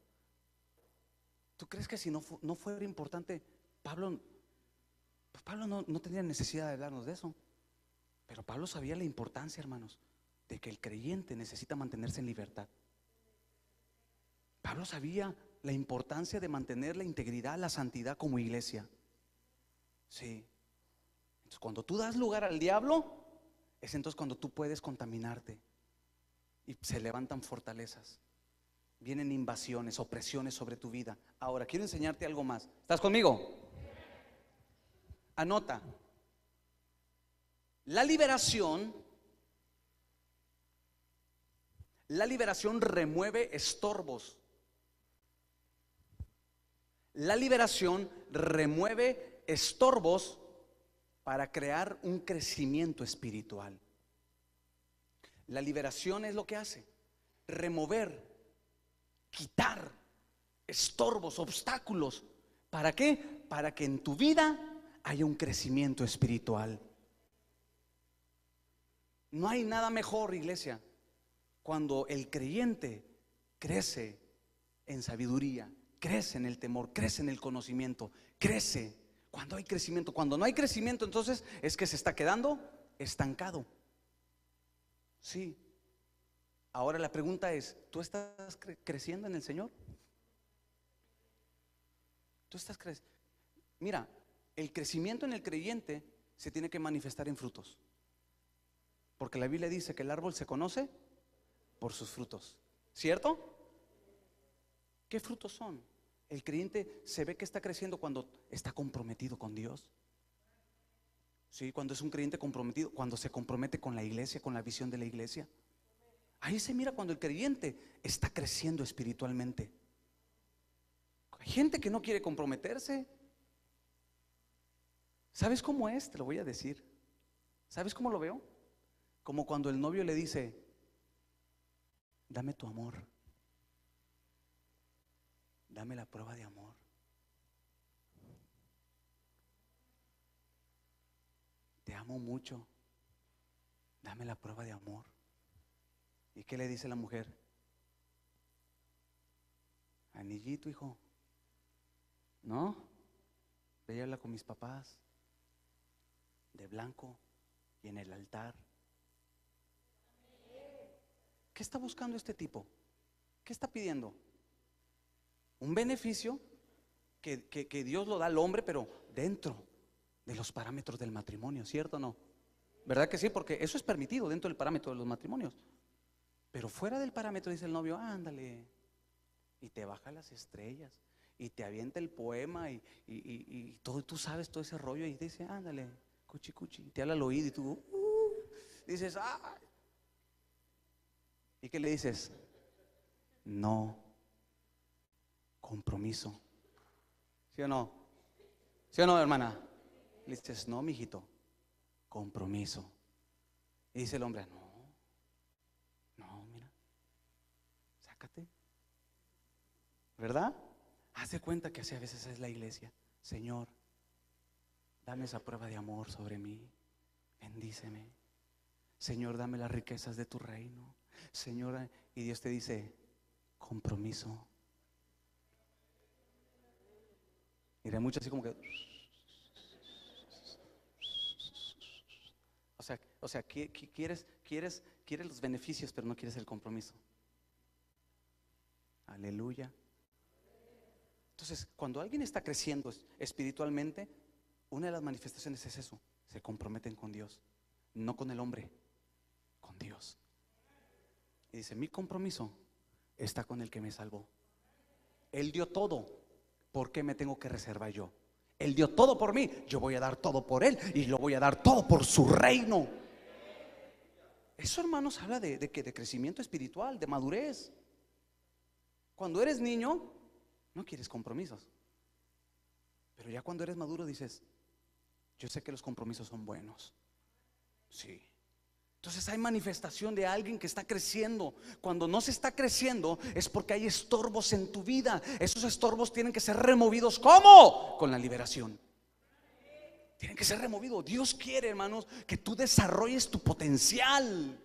¿Tú crees que si no fuera importante, Pablo no tendría necesidad de hablarnos de eso? Pero Pablo sabía la importancia, hermanos, de que el creyente necesita mantenerse en libertad. Pablo sabía la importancia de mantener la integridad, la santidad como iglesia. Sí. Entonces, cuando tú das lugar al diablo, es entonces cuando tú puedes contaminarte y se levantan fortalezas, vienen invasiones, opresiones sobre tu vida. Ahora quiero enseñarte algo más. ¿Estás conmigo? Anota. La liberación remueve estorbos. La liberación remueve estorbos para crear un crecimiento espiritual. La liberación es lo que hace: remover, quitar estorbos, obstáculos. ¿Para qué? Para que en tu vida haya un crecimiento espiritual. No hay nada mejor, iglesia, cuando el creyente crece en sabiduría, crece en el temor, crece en el conocimiento, crece. Cuando hay crecimiento. Cuando no hay crecimiento, entonces es que se está quedando estancado. Sí. Ahora la pregunta es, ¿tú estás creciendo en el Señor? ¿Tú estás creciendo? Mira, el crecimiento en el creyente se tiene que manifestar en frutos, porque la Biblia dice que el árbol se conoce por sus frutos, ¿cierto? ¿Qué frutos son? El creyente se ve que está creciendo cuando está comprometido con Dios. Sí, cuando es un creyente comprometido, cuando se compromete con la iglesia, con la visión de la iglesia. Ahí se mira cuando el creyente está creciendo espiritualmente. Hay gente que no quiere comprometerse. ¿Sabes cómo es? Te lo voy a decir. ¿Sabes cómo lo veo? Como cuando el novio le dice, dame tu amor, dame la prueba de amor. Te amo mucho, dame la prueba de amor. ¿Y qué le dice la mujer? Anillito, hijo. No, ve y habla con mis papás, de blanco y en el altar. ¿Qué está buscando este tipo? ¿Qué está pidiendo? Un beneficio que Dios lo da al hombre, pero dentro de los parámetros del matrimonio, ¿cierto o no? ¿Verdad que sí? Porque eso es permitido dentro del parámetro de los matrimonios. Pero fuera del parámetro dice el novio, ándale, y te baja las estrellas y te avienta el poema y todo, tú sabes todo ese rollo y dice, ándale, cuchi cuchi, y te habla al oído y tú dices, ah. ¿Y qué le dices? No, compromiso. ¿Sí o no? ¿Sí o no, hermana? Le dices, no, mijito, compromiso. Y dice el hombre, no, mira, sácate. ¿Verdad? Haz de cuenta que así a veces es la iglesia. Señor, dame esa prueba de amor sobre mí. Bendíceme. Señor, dame las riquezas de tu reino. Señor, y Dios te dice, compromiso. Mira, mucho así como que quieres los beneficios, pero no quieres el compromiso. Aleluya. Entonces, cuando alguien está creciendo espiritualmente, una de las manifestaciones es eso: se comprometen con Dios, no con el hombre, con Dios. Y dice, mi compromiso está con el que me salvó. Él dio todo, ¿por qué me tengo que reservar yo? Él dio todo por mí, yo voy a dar todo por Él y lo voy a dar todo por su reino. Eso, hermanos, habla de crecimiento espiritual, de madurez. Cuando eres niño no quieres compromisos, pero ya cuando eres maduro dices, yo sé que los compromisos son buenos. Sí. Entonces hay manifestación de alguien que está creciendo. Cuando no se está creciendo es porque hay estorbos en tu vida. Esos estorbos tienen que ser removidos. ¿Cómo? Con la liberación. Tienen que ser removidos. Dios quiere, hermanos, que tú desarrolles tu potencial.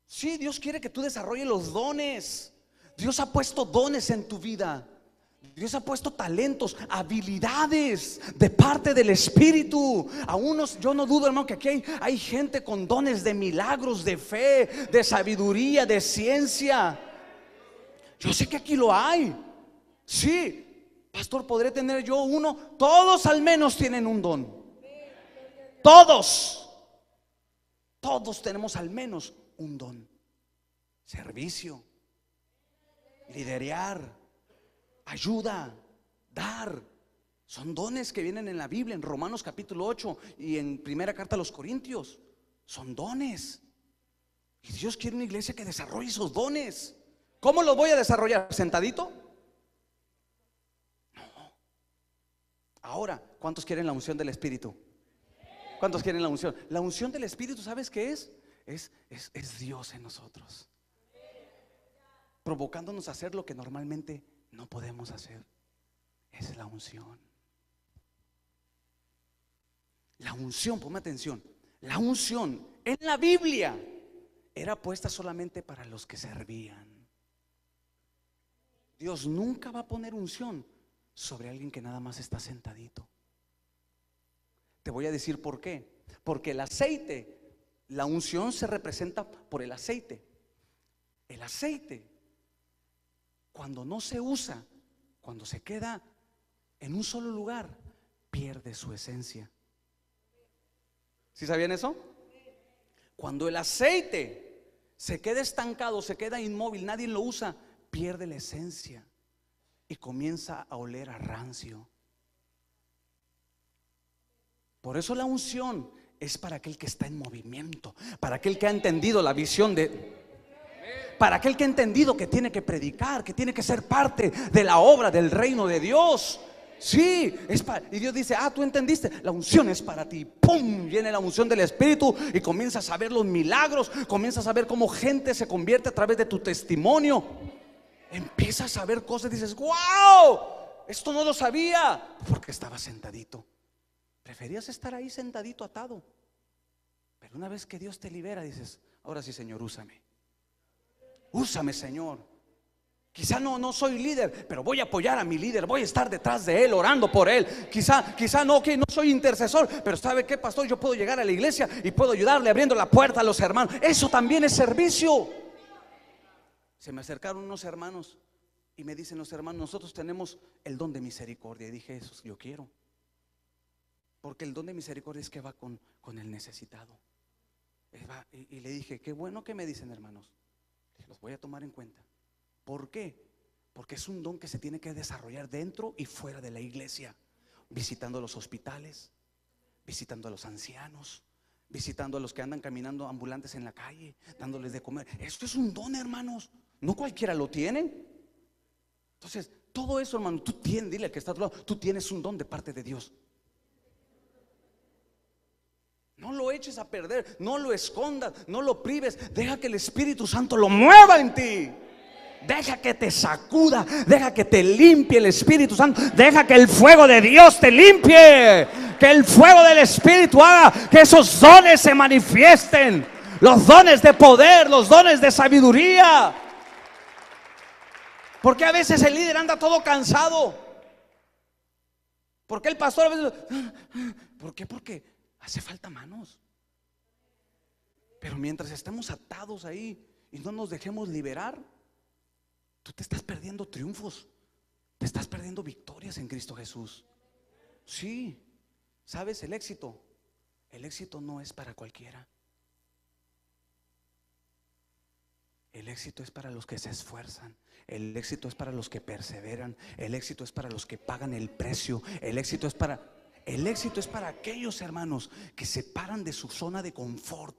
Sí, Dios quiere que tú desarrolles los dones. Dios ha puesto dones en tu vida. Dios ha puesto talentos, habilidades de parte del Espíritu. A unos, yo no dudo, hermano, que aquí hay gente con dones de milagros, de fe, de sabiduría, de ciencia. Yo sé que aquí lo hay. Sí, pastor, podré tener yo uno. Todos al menos tienen un don. Todos tenemos al menos un don. Servicio, liderear, ayuda, dar. Son dones que vienen en la Biblia, en Romanos capítulo 8 y en primera carta a los Corintios. Son dones. Y Dios quiere una iglesia que desarrolle esos dones. ¿Cómo los voy a desarrollar? ¿Sentadito? No. Ahora, ¿cuántos quieren la unción del Espíritu? ¿Cuántos quieren la unción? La unción del Espíritu, ¿sabes qué es? Es Dios en nosotros, provocándonos a hacer lo que normalmente no podemos hacer. Es la unción. La unción, ponme atención. La unción en la Biblia era puesta solamente para los que servían. Dios nunca va a poner unción sobre alguien que nada más está sentadito. Te voy a decir por qué. Porque el aceite, la unción se representa por el aceite. El aceite, cuando no se usa, cuando se queda en un solo lugar, pierde su esencia. ¿Sí sabían eso? Cuando el aceite se queda estancado, se queda inmóvil, nadie lo usa, pierde la esencia y comienza a oler a rancio. Por eso la unción es para aquel que está en movimiento, para aquel que ha entendido la visión para aquel que ha entendido que tiene que predicar, que tiene que ser parte de la obra del reino de Dios. Sí, y Dios dice, tú entendiste, la unción es para ti. ¡Pum! Viene la unción del Espíritu y comienzas a ver los milagros, comienzas a ver cómo gente se convierte a través de tu testimonio. Empiezas a ver cosas y dices, ¡wow! Esto no lo sabía, porque estaba sentadito. Preferías estar ahí sentadito atado. Pero una vez que Dios te libera, dices, ahora sí, Señor, úsame. Úsame, Señor. Quizá no soy líder, pero voy a apoyar a mi líder, voy a estar detrás de él, orando por él. Quizá no soy intercesor, pero ¿sabe qué, pastor? Yo puedo llegar a la iglesia y puedo ayudarle abriendo la puerta a los hermanos. Eso también es servicio. Se me acercaron unos hermanos y me dicen los hermanos, nosotros tenemos el don de misericordia. Y dije, eso yo quiero. Porque el don de misericordia es que va con el necesitado. Y le dije, qué bueno que me dicen, hermanos. Dije, los voy a tomar en cuenta. ¿Por qué? Porque es un don que se tiene que desarrollar dentro y fuera de la iglesia, visitando los hospitales, visitando a los ancianos, visitando a los que andan caminando ambulantes en la calle, dándoles de comer. Esto es un don, hermanos. No cualquiera lo tiene. Entonces, todo eso, hermano, tú tienes, dile al que está a tu lado, tú tienes un don de parte de Dios. No lo eches a perder, no lo escondas, no lo prives. Deja que el Espíritu Santo lo mueva en ti. Deja que te sacuda, deja que te limpie el Espíritu Santo. Deja que el fuego de Dios te limpie. Que el fuego del Espíritu haga que esos dones se manifiesten. Los dones de poder, los dones de sabiduría. Porque a veces el líder anda todo cansado. Porque el pastor a veces, ¿por qué? Porque hace falta manos. Pero mientras estemos atados ahí y no nos dejemos liberar, tú te estás perdiendo triunfos, te estás perdiendo victorias en Cristo Jesús. Sí, ¿sabes? El éxito no es para cualquiera. El éxito es para los que se esfuerzan. El éxito es para los que perseveran. El éxito es para los que pagan el precio. El éxito es para aquellos, hermanos, que se paran de su zona de confort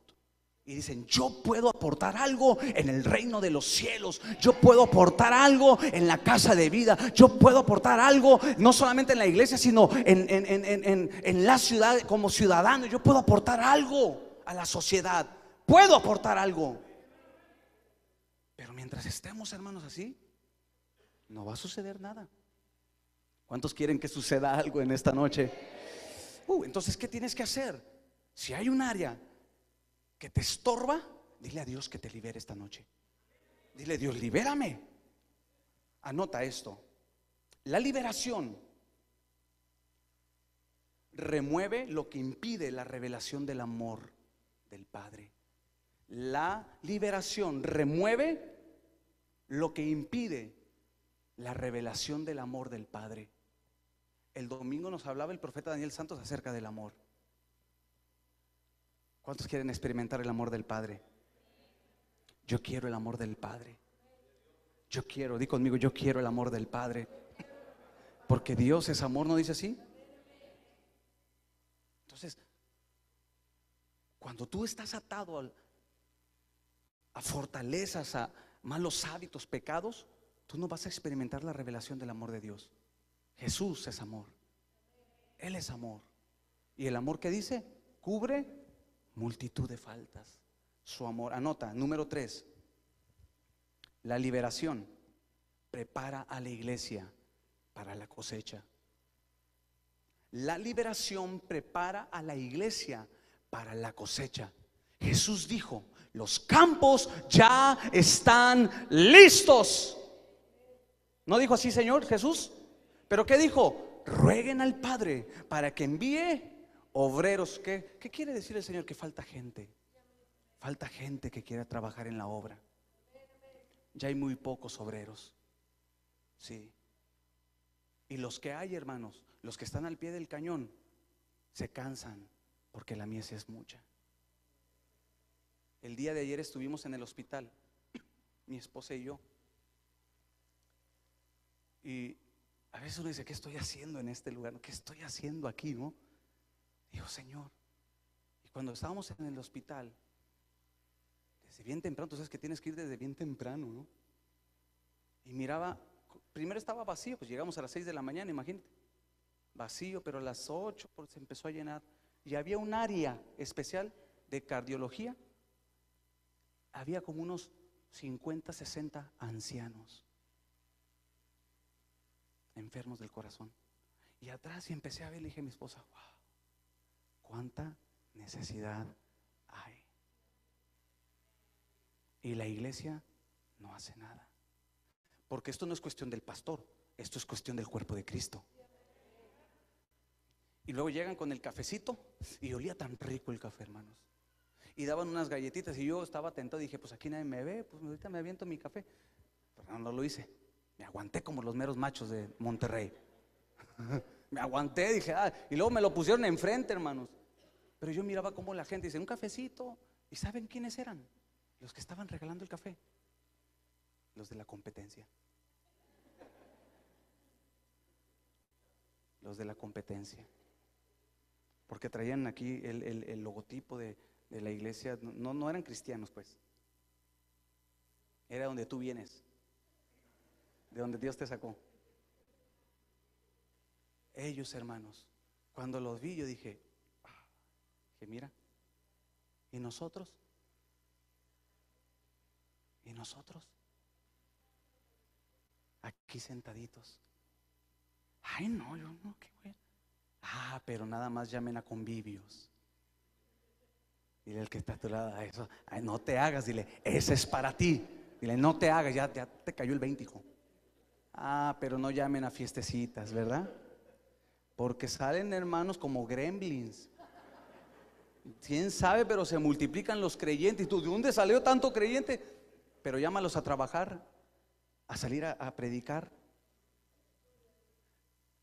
y dicen, yo puedo aportar algo en el reino de los cielos. Yo puedo aportar algo en la casa de vida. Yo puedo aportar algo no solamente en la iglesia, sino en la ciudad como ciudadano. Yo puedo aportar algo a la sociedad. Puedo aportar algo. Pero mientras estemos, hermanos, así, no va a suceder nada. ¿Cuántos quieren que suceda algo en esta noche? Entonces, ¿qué tienes que hacer? Si hay un área que te estorba, dile a Dios que te libere esta noche. Dile, Dios, libérame. Anota esto. La liberación remueve lo que impide la revelación del amor del Padre. La liberación remueve lo que impide la revelación del amor del Padre. El domingo nos hablaba el profeta Daniel Santos acerca del amor. ¿Cuántos quieren experimentar el amor del Padre? Yo quiero el amor del Padre. Yo quiero, di conmigo, yo quiero el amor del Padre. Porque Dios es amor, ¿no dice así? Entonces, cuando tú estás atado a fortalezas, a malos hábitos, pecados, tú no vas a experimentar la revelación del amor de Dios. Jesús es amor. Él es amor. Y el amor que dice, cubre multitud de faltas. Su amor, anota, número 3. La liberación prepara a la iglesia para la cosecha. La liberación prepara a la iglesia para la cosecha. Jesús dijo, los campos ya están listos. ¿No dijo así, Señor Jesús? ¿Pero qué dijo? Rueguen al Padre para que envíe obreros. ¿Qué quiere decir el Señor? Que falta gente. Falta gente que quiera trabajar en la obra. Ya hay muy pocos obreros. Sí. Y los que hay, hermanos, los que están al pie del cañón, se cansan porque la mies es mucha. El día de ayer estuvimos en el hospital, mi esposa y yo. Y a veces uno dice, ¿qué estoy haciendo en este lugar? ¿Qué estoy haciendo aquí, no? Digo, Señor. Y cuando estábamos en el hospital, desde bien temprano, tú sabes que tienes que ir desde bien temprano, ¿no? Y miraba, primero estaba vacío, pues llegamos a las 6 de la mañana, imagínate. Vacío, pero a las 8 pues, se empezó a llenar. Y había un área especial de cardiología. Había como unos 50, 60 ancianos enfermos del corazón. Y atrás y empecé a ver, le dije a mi esposa, wow, cuánta necesidad hay. Y la iglesia no hace nada. Porque esto no es cuestión del pastor, esto es cuestión del cuerpo de Cristo. Y luego llegan con el cafecito y olía tan rico el café, hermanos. Y daban unas galletitas y yo estaba tentado y dije, pues aquí nadie me ve, pues ahorita me aviento mi café. Pero no lo hice. Me aguanté como los meros machos de Monterrey. Me aguanté, dije, y luego me lo pusieron enfrente, hermanos. Pero yo miraba como la gente dice, un cafecito. ¿Y saben quiénes eran? Los que estaban regalando el café. Los de la competencia. Los de la competencia. Porque traían aquí el logotipo de la iglesia. No eran cristianos, pues. Era donde tú vienes, de donde Dios te sacó. Ellos, hermanos, cuando los vi yo dije, que mira, ¿y nosotros? ¿Y nosotros? Aquí sentaditos. Ay, no, yo no, qué bueno. Pero nada más llamen a convivios. Dile al que está a tu lado, eso, ay, no te hagas, dile, ese es para ti. Dile, no te hagas, ya te cayó el 20, hijo. Pero no llamen a fiestecitas, ¿verdad? Porque salen, hermanos, como gremlins. ¿Quién sabe? Pero se multiplican los creyentes. ¿Y tú de dónde salió tanto creyente? Pero llámalos a trabajar, a salir a predicar.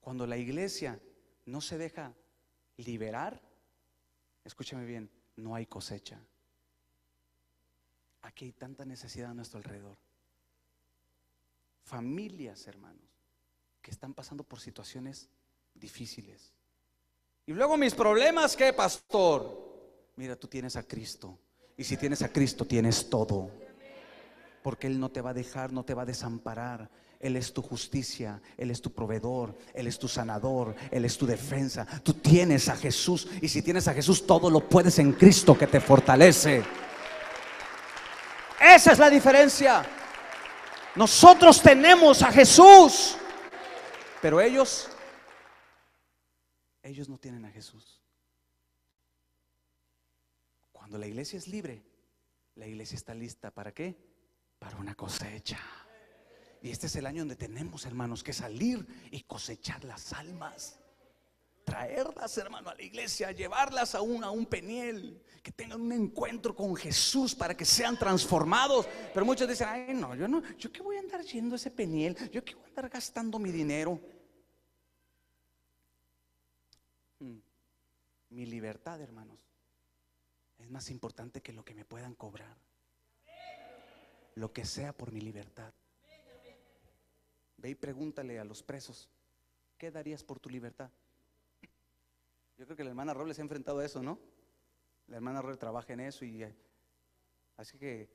Cuando la iglesia no se deja liberar, escúchame bien, no hay cosecha. Aquí hay tanta necesidad a nuestro alrededor. Familias, hermanos, que están pasando por situaciones difíciles. Y luego mis problemas, ¿qué, pastor? Mira, tú tienes a Cristo. Y si tienes a Cristo, tienes todo. Porque Él no te va a dejar, no te va a desamparar. Él es tu justicia, Él es tu proveedor, Él es tu sanador, Él es tu defensa. Tú tienes a Jesús. Y si tienes a Jesús, todo lo puedes en Cristo que te fortalece. Esa es la diferencia. Nosotros tenemos a Jesús, pero ellos no tienen a Jesús. Cuando la iglesia es libre, la iglesia está lista ¿para qué? Para una cosecha. Y este es el año donde tenemos, hermanos, que salir y cosechar las almas. Traerlas, hermano, a la iglesia, llevarlas a un Peniel, que tengan un encuentro con Jesús para que sean transformados. Pero muchos dicen, ay, no, yo qué voy a andar yendo a ese Peniel, yo qué voy a andar gastando mi dinero. Mi libertad, hermanos, es más importante que lo que me puedan cobrar. Lo que sea por mi libertad. Ve y pregúntale a los presos, ¿qué darías por tu libertad? Yo creo que la hermana Robles se ha enfrentado a eso, ¿no? La hermana Robles trabaja en eso y así que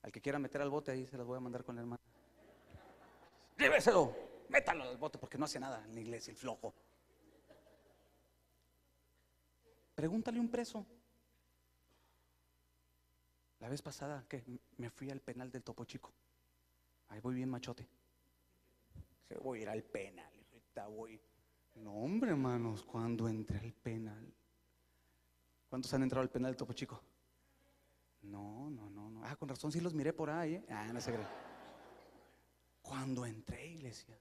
al que quiera meter al bote, ahí se las voy a mandar con la hermana. Lléveselo, métalo al bote porque no hace nada en la iglesia, el flojo. Pregúntale a un preso. La vez pasada que me fui al penal del Topo Chico, ahí voy bien machote. Voy a ir al penal, ahorita voy. No, hombre, hermanos, cuando entré al penal. ¿Cuántos han entrado al penal del Topo Chico? No. Con razón sí los miré por ahí, ¿eh? No se cree. Cuando entré, iglesia,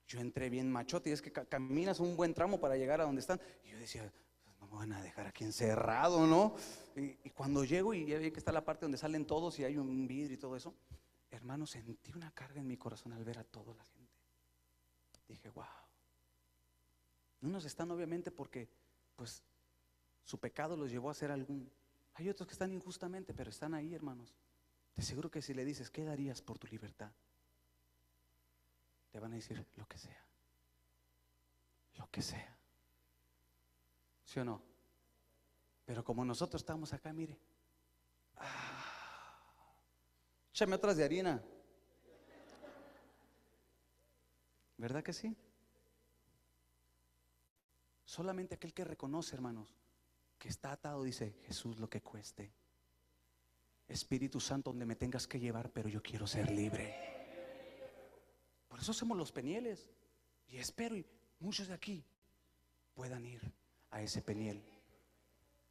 yo entré bien machote. Y es que caminas un buen tramo para llegar a donde están. Y yo decía, pues no me van a dejar aquí encerrado, ¿no? Y cuando llego y ya vi que está la parte donde salen todos y hay un vidrio y todo eso, hermano, sentí una carga en mi corazón al ver a toda la gente. Dije, wow. Unos están obviamente porque pues su pecado los llevó a hacer algún. Hay otros que están injustamente, pero están ahí, hermanos. Te aseguro que si le dices, ¿qué darías por tu libertad? Te van a decir, lo que sea. Lo que sea. ¿Sí o no? Pero como nosotros estamos acá, mire. Échame otras de harina. ¿Verdad que sí? Solamente aquel que reconoce, hermanos, que está atado, dice, Jesús, lo que cueste. Espíritu Santo, donde me tengas que llevar, pero yo quiero ser libre. Por eso hacemos los Penieles. Y espero y muchos de aquí puedan ir a ese Peniel.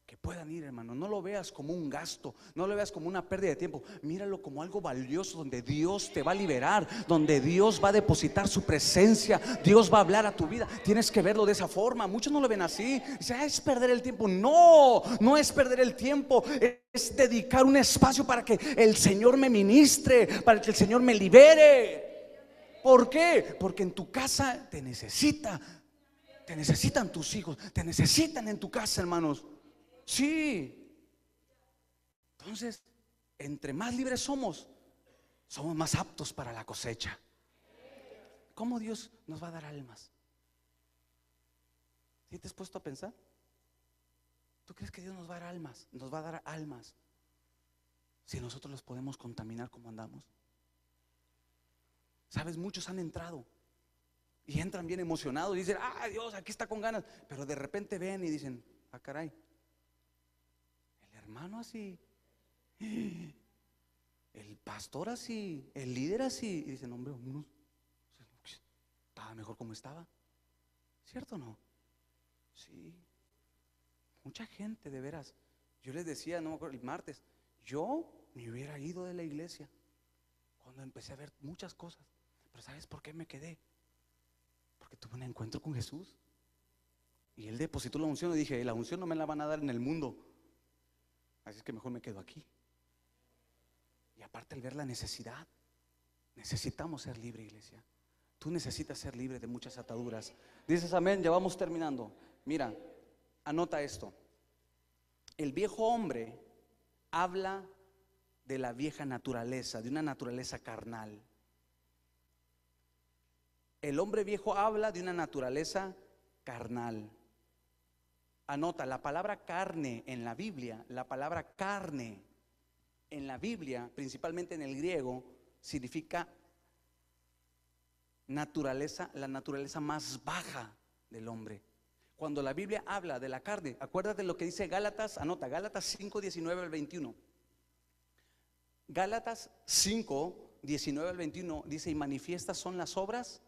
Que puedan ir, hermano. No lo veas como un gasto, no lo veas como una pérdida de tiempo. Míralo como algo valioso, donde Dios te va a liberar, donde Dios va a depositar su presencia, Dios va a hablar a tu vida. Tienes que verlo de esa forma. Muchos no lo ven así. Dicen, es perder el tiempo. No es perder el tiempo. Es dedicar un espacio para que el Señor me ministre, para que el Señor me libere. ¿Por qué? Porque en tu casa te necesitan tus hijos, te necesitan en tu casa, hermanos. Sí. Entonces, entre más libres somos más aptos para la cosecha. ¿Cómo Dios nos va a dar almas? ¿Sí te has puesto a pensar? ¿Tú crees que Dios nos va a dar almas? Nos va a dar almas si nosotros los podemos contaminar como andamos. Sabes, muchos han entrado y entran bien emocionados y dicen, ah, Dios, aquí está con ganas. Pero de repente ven y dicen, ah, caray, el hermano así, el pastor así, el líder así. Y dicen, hombre, uno estaba mejor como estaba. ¿Cierto o no? Sí. Mucha gente, de veras. Yo les decía, no me acuerdo, el martes, yo me hubiera ido de la iglesia cuando empecé a ver muchas cosas. Pero ¿sabes por qué me quedé? Porque tuve un encuentro con Jesús y Él depositó la unción y dije, la unción no me la van a dar en el mundo, así es que mejor me quedo aquí. Y aparte, al ver la necesidad, necesitamos ser libre, iglesia. Tú necesitas ser libre de muchas ataduras. Dices amén, ya vamos terminando. Mira, anota esto. El viejo hombre habla de la vieja naturaleza, de una naturaleza carnal. El hombre viejo habla de una naturaleza carnal. Anota, la palabra carne en la Biblia, la palabra carne en la Biblia, principalmente en el griego, significa naturaleza, la naturaleza más baja del hombre. Cuando la Biblia habla de la carne, acuérdate lo que dice Gálatas, anota, Gálatas 5, 19 al 21. Gálatas 5, 19 al 21 dice, y manifiestas son las obras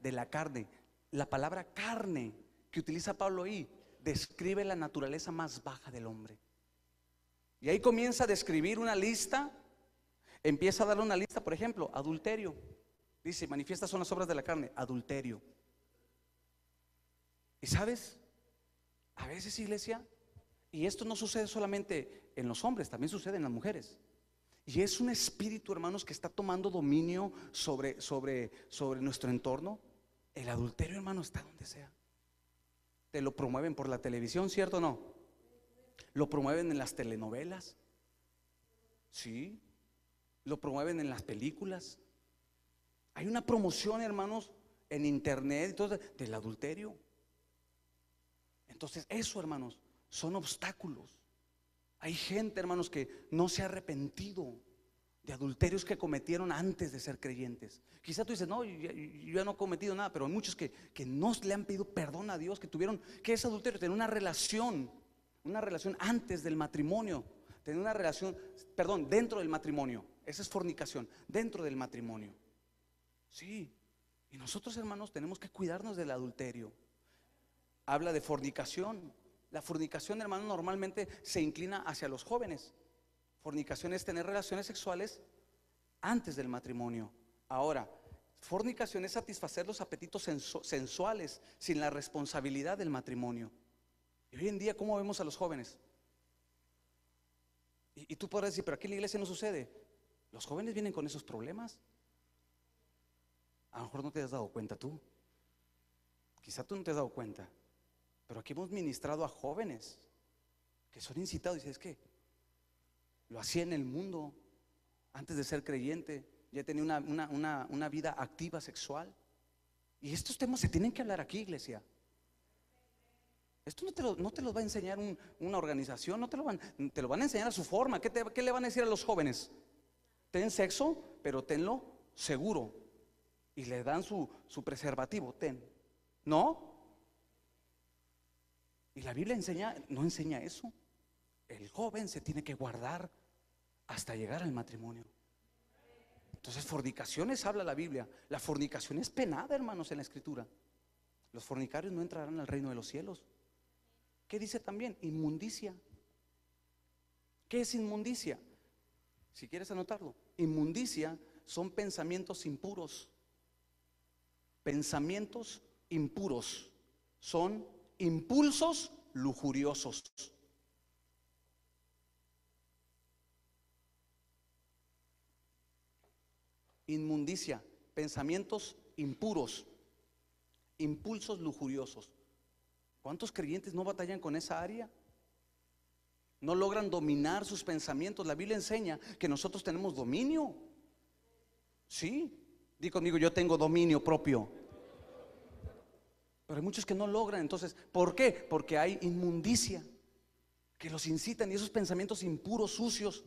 de la carne. La palabra carne que utiliza Pablo ahí describe la naturaleza más baja del hombre. Y ahí comienza a describir una lista. Empieza a darle una lista, por ejemplo, adulterio. Dice, manifiestas son las obras de la carne, adulterio. Y sabes, a veces, iglesia, y esto no sucede solamente en los hombres, también sucede en las mujeres. Y es un espíritu, hermanos, que está tomando dominio sobre nuestro entorno. El adulterio, hermano, está donde sea. Te lo promueven por la televisión, ¿cierto o no? Lo promueven en las telenovelas. Sí. Lo promueven en las películas. Hay una promoción, hermanos, en internet y todo, del adulterio. Entonces eso, hermanos, son obstáculos. Hay gente, hermanos, que no se ha arrepentido de adulterios que cometieron antes de ser creyentes. Quizá tú dices, no, yo ya no he cometido nada, pero hay muchos que no le han pedido perdón a Dios, que tuvieron, ¿qué es adulterio? Tener una relación antes del matrimonio, tener una relación, perdón, dentro del matrimonio. Esa es fornicación, dentro del matrimonio. Sí, y nosotros, hermanos, tenemos que cuidarnos del adulterio. Habla de fornicación. La fornicación, hermano, normalmente se inclina hacia los jóvenes. Fornicación es tener relaciones sexuales antes del matrimonio. Ahora, fornicación es satisfacer los apetitos sensuales sin la responsabilidad del matrimonio. Y hoy en día, ¿cómo vemos a los jóvenes? Y tú podrás decir, pero aquí en la iglesia no sucede. Los jóvenes vienen con esos problemas. A lo mejor no te has dado cuenta tú. Quizá tú no te has dado cuenta. Pero aquí hemos ministrado a jóvenes que son incitados. Y dices, es que lo hacía en el mundo antes de ser creyente. Ya tenía una vida activa sexual. Y estos temas se tienen que hablar aquí, iglesia. Esto no te lo va a enseñar una organización. Te lo van a enseñar a su forma. ¿Qué le van a decir a los jóvenes? Ten sexo, pero tenlo seguro. Y le dan su preservativo, ten. ¿No? Y la Biblia no enseña eso. El joven se tiene que guardar hasta llegar al matrimonio. Entonces, fornicaciones habla la Biblia. La fornicación es penada, hermanos, en la Escritura. Los fornicarios no entrarán al reino de los cielos. ¿Qué dice también? Inmundicia. ¿Qué es inmundicia? Si quieres anotarlo, inmundicia son pensamientos impuros. Pensamientos impuros son impulsos lujuriosos. Inmundicia, pensamientos impuros, impulsos lujuriosos. ¿Cuántos creyentes no batallan con esa área? no logran dominar sus pensamientos. La Biblia enseña que nosotros tenemos dominio. Sí, di conmigo, yo tengo dominio propio. Pero hay muchos que no logran. Entonces, ¿por qué? Porque hay inmundicia que los incitan, y esos pensamientos impuros, sucios,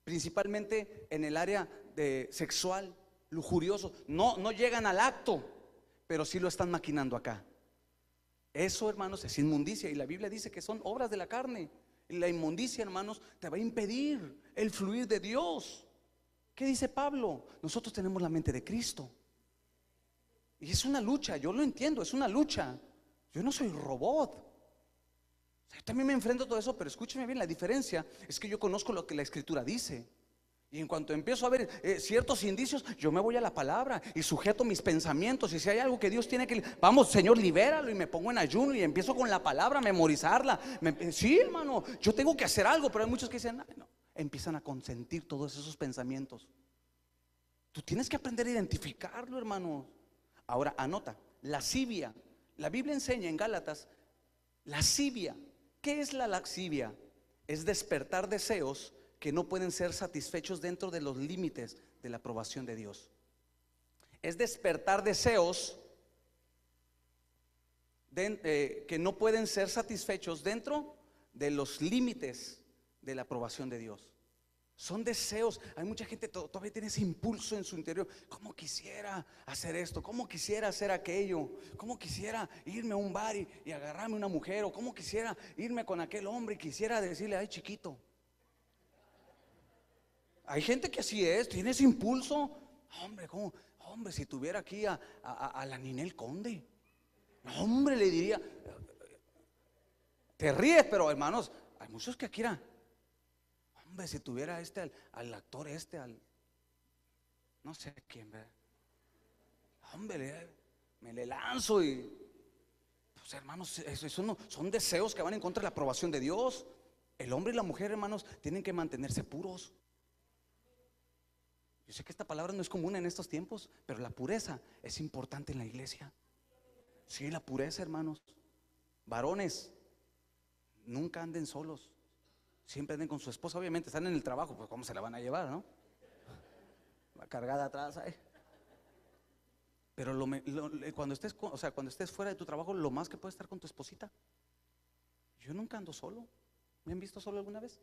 principalmente en el área de sexual, lujurioso, no llegan al acto, pero sí lo están maquinando acá. Eso, hermanos, es inmundicia, y la Biblia dice que son obras de la carne. Y la inmundicia, hermanos, te va a impedir el fluir de Dios. ¿Qué dice Pablo? Nosotros tenemos la mente de Cristo. Y es una lucha, yo lo entiendo, es una lucha. Yo no soy robot. Yo también me enfrento a todo eso, pero escúcheme bien, la diferencia es que yo conozco lo que la Escritura dice. Y en cuanto empiezo a ver ciertos indicios, yo me voy a la palabra y sujeto mis pensamientos. Y si hay algo que Dios tiene que, vamos, Señor, libéralo, y me pongo en ayuno y empiezo con la palabra a memorizarla. Sí, hermano, yo tengo que hacer algo, pero hay muchos que dicen, "Ay, no", empiezan a consentir todos esos pensamientos. Tú tienes que aprender a identificarlo, hermano. Ahora, anota, lascivia. La Biblia enseña en Gálatas, lascivia. ¿Qué es la lascivia? Es despertar deseos que no pueden ser satisfechos dentro de los límites de la aprobación de Dios. Es despertar deseos que no pueden ser satisfechos dentro de los límites de la aprobación de Dios. Son deseos. Hay mucha gente todavía tiene ese impulso en su interior. ¿Cómo quisiera hacer esto? ¿Cómo quisiera hacer aquello? ¿Cómo quisiera irme a un bar y agarrarme una mujer? ¿O cómo quisiera irme con aquel hombre y quisiera decirle, ay, chiquito? Hay gente que así es, tiene ese impulso. Hombre, ¿cómo? Hombre, si tuviera aquí a la Ninel Conde, hombre, le diría. Te ríes, pero hermanos, hay muchos que quieran. Hombre, si tuviera al actor no sé quién, ¿verdad? Hombre, me le lanzo y, pues hermanos, eso no, son deseos que van en contra de la aprobación de Dios. El hombre y la mujer, hermanos, tienen que mantenerse puros. Yo sé que esta palabra no es común en estos tiempos, pero la pureza es importante en la iglesia. Sí, la pureza, hermanos. Varones, nunca anden solos, siempre anden con su esposa. Obviamente están en el trabajo, pues cómo se la van a llevar, ¿no? Va cargada atrás ahí. Pero cuando estés, o sea, cuando estés fuera de tu trabajo, lo más que puedes estar con tu esposita. Yo nunca ando solo. ¿Me han visto solo alguna vez?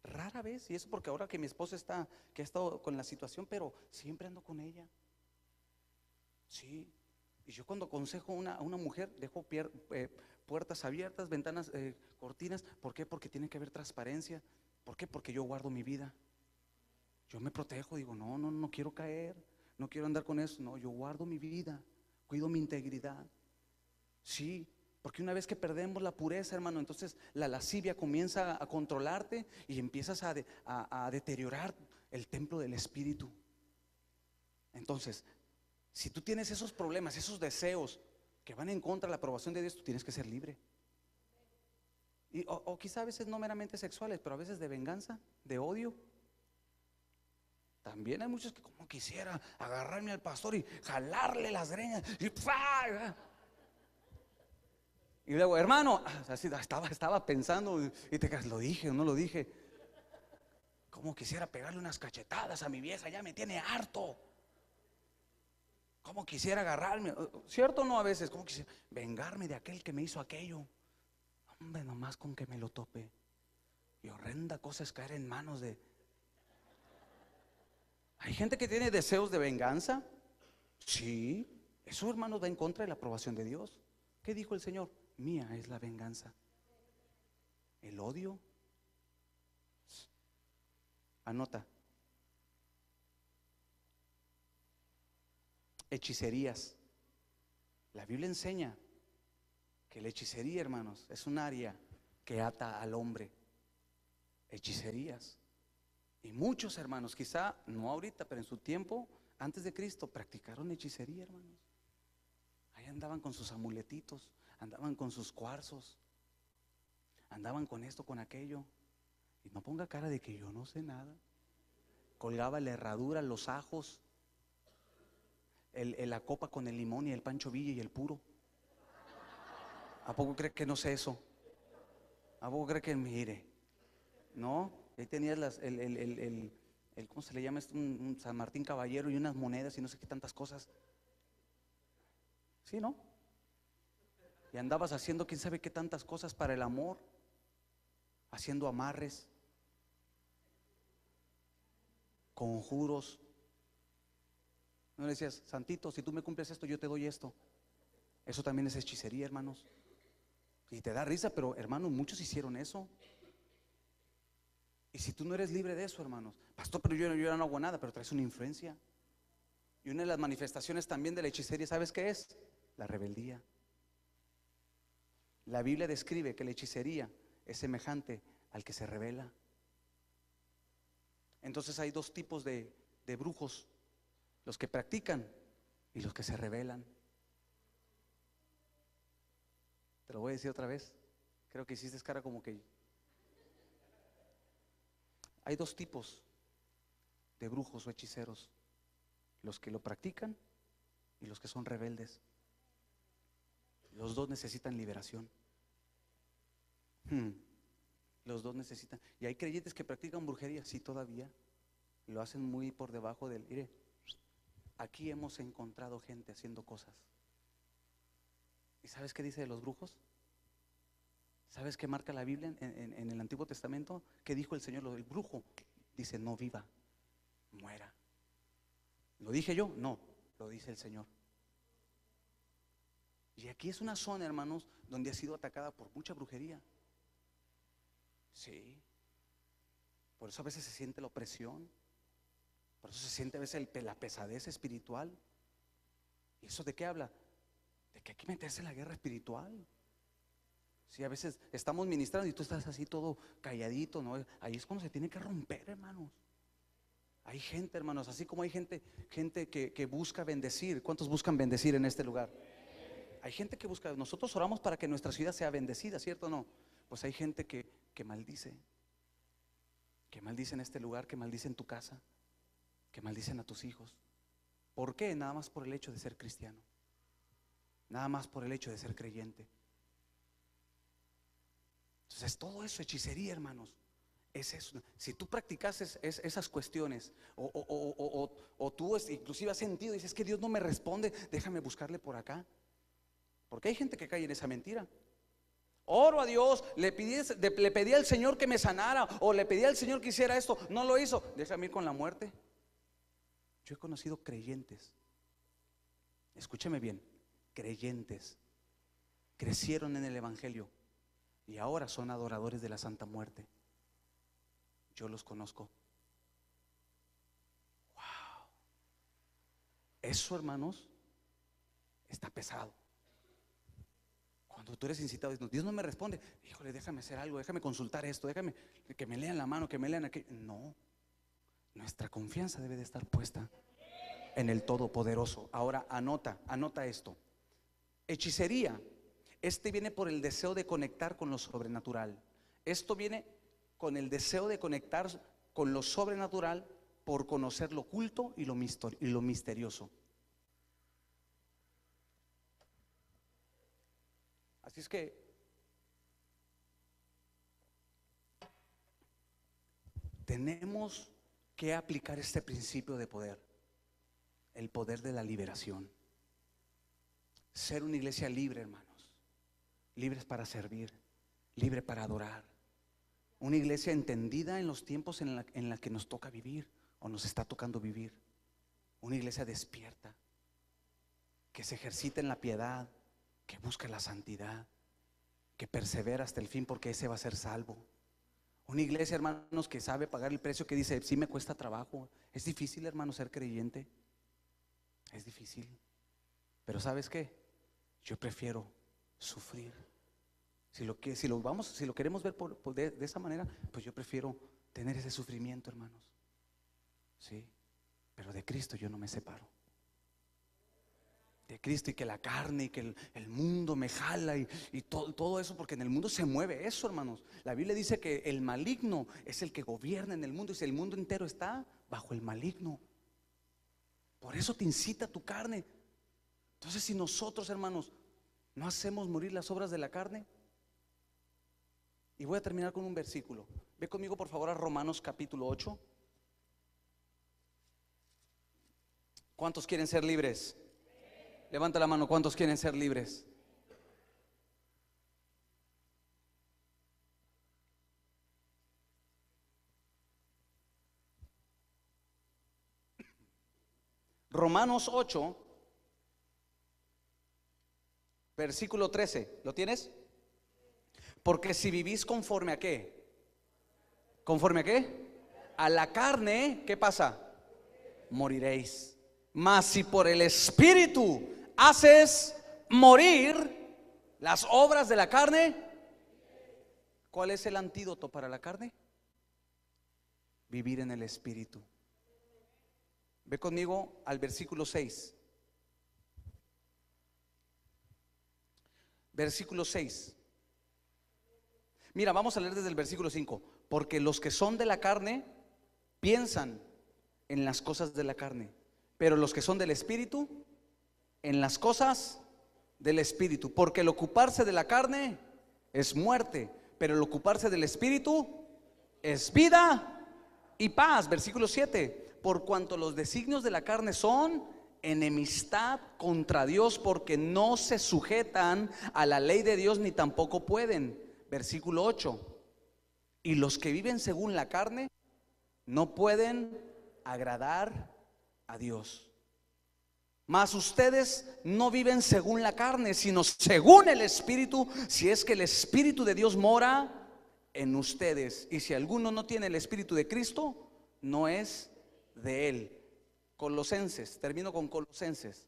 Rara vez. Y eso porque ahora que mi esposa que ha estado con la situación, pero siempre ando con ella. Sí. Y yo cuando aconsejo a una mujer, dejo puertas abiertas, ventanas, cortinas. ¿Por qué? Porque tiene que haber transparencia. ¿Por qué? Porque yo guardo mi vida. Yo me protejo, digo, no quiero caer, no quiero andar con eso. No, yo guardo mi vida, cuido mi integridad. Sí, porque una vez que perdemos la pureza, hermano, entonces la lascivia comienza a controlarte y empiezas a deteriorar el templo del Espíritu. Entonces, si tú tienes esos problemas, esos deseos que van en contra de la aprobación de Dios, tú tienes que ser libre. O quizá a veces no meramente sexuales, pero a veces de venganza, de odio. También hay muchos que como quisiera agarrarme al pastor y jalarle las greñas y ¡pah! Y luego, hermano, así estaba pensando y te lo dije o no lo dije. Como quisiera pegarle unas cachetadas a mi vieja, ya me tiene harto. Como quisiera agarrarme, ¿cierto o no? A veces, como quisiera vengarme de aquel que me hizo aquello. Hombre, nomás con que me lo tope. Y horrenda cosa es caer en manos de. Hay gente que tiene deseos de venganza. Sí, eso, hermanos, va en contra de la aprobación de Dios. ¿Qué dijo el Señor? Mía es la venganza. El odio. Anota. Hechicerías. La Biblia enseña que la hechicería, hermanos, es un área que ata al hombre. Hechicerías. Y muchos hermanos, quizá no ahorita, pero en su tiempo, antes de Cristo, practicaron hechicería, hermanos. Ahí andaban con sus amuletitos, andaban con sus cuarzos, andaban con esto, con aquello. Y no ponga cara de que yo no sé nada. Colgaba la herradura, los ajos, la copa con el limón y el Pancho Villa y el puro. ¿A poco cree que no sé eso? ¿A poco cree que mire? No, ahí tenías ¿cómo se le llama esto? Un San Martín Caballero y unas monedas y no sé qué tantas cosas. ¿Sí, no? Y andabas haciendo quién sabe qué tantas cosas para el amor, haciendo amarres, conjuros. No le decías, Santito, si tú me cumples esto, yo te doy esto. Eso también es hechicería, hermanos. Y te da risa, pero hermanos, muchos hicieron eso. Y si tú no eres libre de eso, hermanos, pastor, pero yo ya no hago nada, pero traes una influencia. Y una de las manifestaciones también de la hechicería, ¿sabes qué es? La rebeldía. La Biblia describe que la hechicería es semejante al que se rebela. Entonces hay dos tipos de brujos: los que practican y los que se rebelan. Te lo voy a decir otra vez. Creo que hiciste cara como que... Hay dos tipos de brujos o hechiceros: los que lo practican y los que son rebeldes. Los dos necesitan liberación. Los dos necesitan. Y hay creyentes que practican brujería, sí, todavía. Lo hacen muy por debajo del... Mire, aquí hemos encontrado gente haciendo cosas. ¿Y sabes qué dice de los brujos? ¿Sabes qué marca la Biblia en el Antiguo Testamento? ¿Qué dijo el Señor? El brujo dice: no viva, muera. ¿Lo dije yo? No, lo dice el Señor. Y aquí es una zona, hermanos, donde ha sido atacada por mucha brujería. Sí. Por eso a veces se siente la opresión. Por eso se siente a veces la pesadez espiritual. ¿Y eso de qué habla? De que hay que meterse en la guerra espiritual. Si a veces estamos ministrando y tú estás así todo calladito, ¿no? Ahí es cuando se tiene que romper, hermanos. Hay gente, hermanos, así como hay gente que busca bendecir. ¿Cuántos buscan bendecir en este lugar? Hay gente que busca. Nosotros oramos para que nuestra ciudad sea bendecida, ¿cierto o no? Pues hay gente que maldice. Que maldice en este lugar, que maldice en tu casa, que maldicen a tus hijos. ¿Por qué? Nada más por el hecho de ser cristiano. Nada más por el hecho de ser creyente. Entonces todo eso, hechicería, hermanos, es eso. Si tú practicas esas cuestiones o tú inclusive has sentido y dices que Dios no me responde, déjame buscarle por acá. Porque hay gente que cae en esa mentira. Oro a Dios, le pedí al Señor que me sanara, o le pedí al Señor que hiciera esto, no lo hizo, déjame ir con la muerte. Yo he conocido creyentes, escúcheme bien, creyentes, crecieron en el Evangelio y ahora son adoradores de la Santa Muerte. Yo los conozco. Wow. Eso, hermanos, está pesado. Cuando tú eres incitado, Dios no me responde, híjole, déjame hacer algo, déjame consultar esto, déjame que me lean la mano, que me lean aquello. No, nuestra confianza debe de estar puesta en el Todopoderoso. Ahora anota esto. Hechicería, viene por el deseo de conectar con lo sobrenatural. Esto viene con el deseo de conectar con lo sobrenatural por conocer lo oculto y lo misterioso. Así es que tenemos que aplicar este principio de poder, el poder de la liberación. Ser una iglesia libre, hermanos, libres para servir, libre para adorar. Una iglesia entendida en los tiempos en la que nos toca vivir o nos está tocando vivir. Una iglesia despierta, que se ejercita en la piedad, que busca la santidad, que persevera hasta el fin, porque ese va a ser salvo. Una iglesia, hermanos, que sabe pagar el precio, que dice: sí, me cuesta trabajo. Es difícil, hermanos, ser creyente. Es difícil. Pero ¿sabes qué? Yo prefiero sufrir. Si lo queremos ver de esa manera, pues yo prefiero tener ese sufrimiento, hermanos. Sí, pero de Cristo yo no me separo. De Cristo, y que la carne y que el mundo me jala y todo eso, porque en el mundo se mueve eso, hermanos. La Biblia dice que el maligno es el que gobierna en el mundo, y si el mundo entero está bajo el maligno, por eso te incita tu carne. Entonces, si nosotros, hermanos, no hacemos morir las obras de la carne, Y voy a terminar con un versículo. Ve conmigo por favor a Romanos capítulo 8. ¿Cuántos quieren ser libres? Levanta la mano, ¿cuántos quieren ser libres? Romanos 8, versículo 13. ¿Lo tienes? Porque si vivís conforme a qué, ¿conforme a qué? A la carne, ¿qué pasa? Moriréis. Mas si por el Espíritu haces morir las obras de la carne, ¿cuál es el antídoto para la carne? Vivir en el Espíritu. Ve conmigo al versículo 6. Versículo 6. Mira, vamos a leer desde el versículo 5. Porque los que son de la carne piensan en las cosas de la carne, pero los que son del Espíritu, en las cosas del Espíritu. Porque el ocuparse de la carne es muerte, pero el ocuparse del Espíritu es vida y paz. Versículo 7. Por cuanto los designios de la carne son enemistad contra Dios, porque no se sujetan a la ley de Dios, ni tampoco pueden. Versículo 8. Y los que viven según la carne no pueden agradar a Dios. Mas ustedes no viven según la carne, sino según el Espíritu, si es que el Espíritu de Dios mora en ustedes. Y si alguno no tiene el Espíritu de Cristo, no es de él. Colosenses, termino con Colosenses.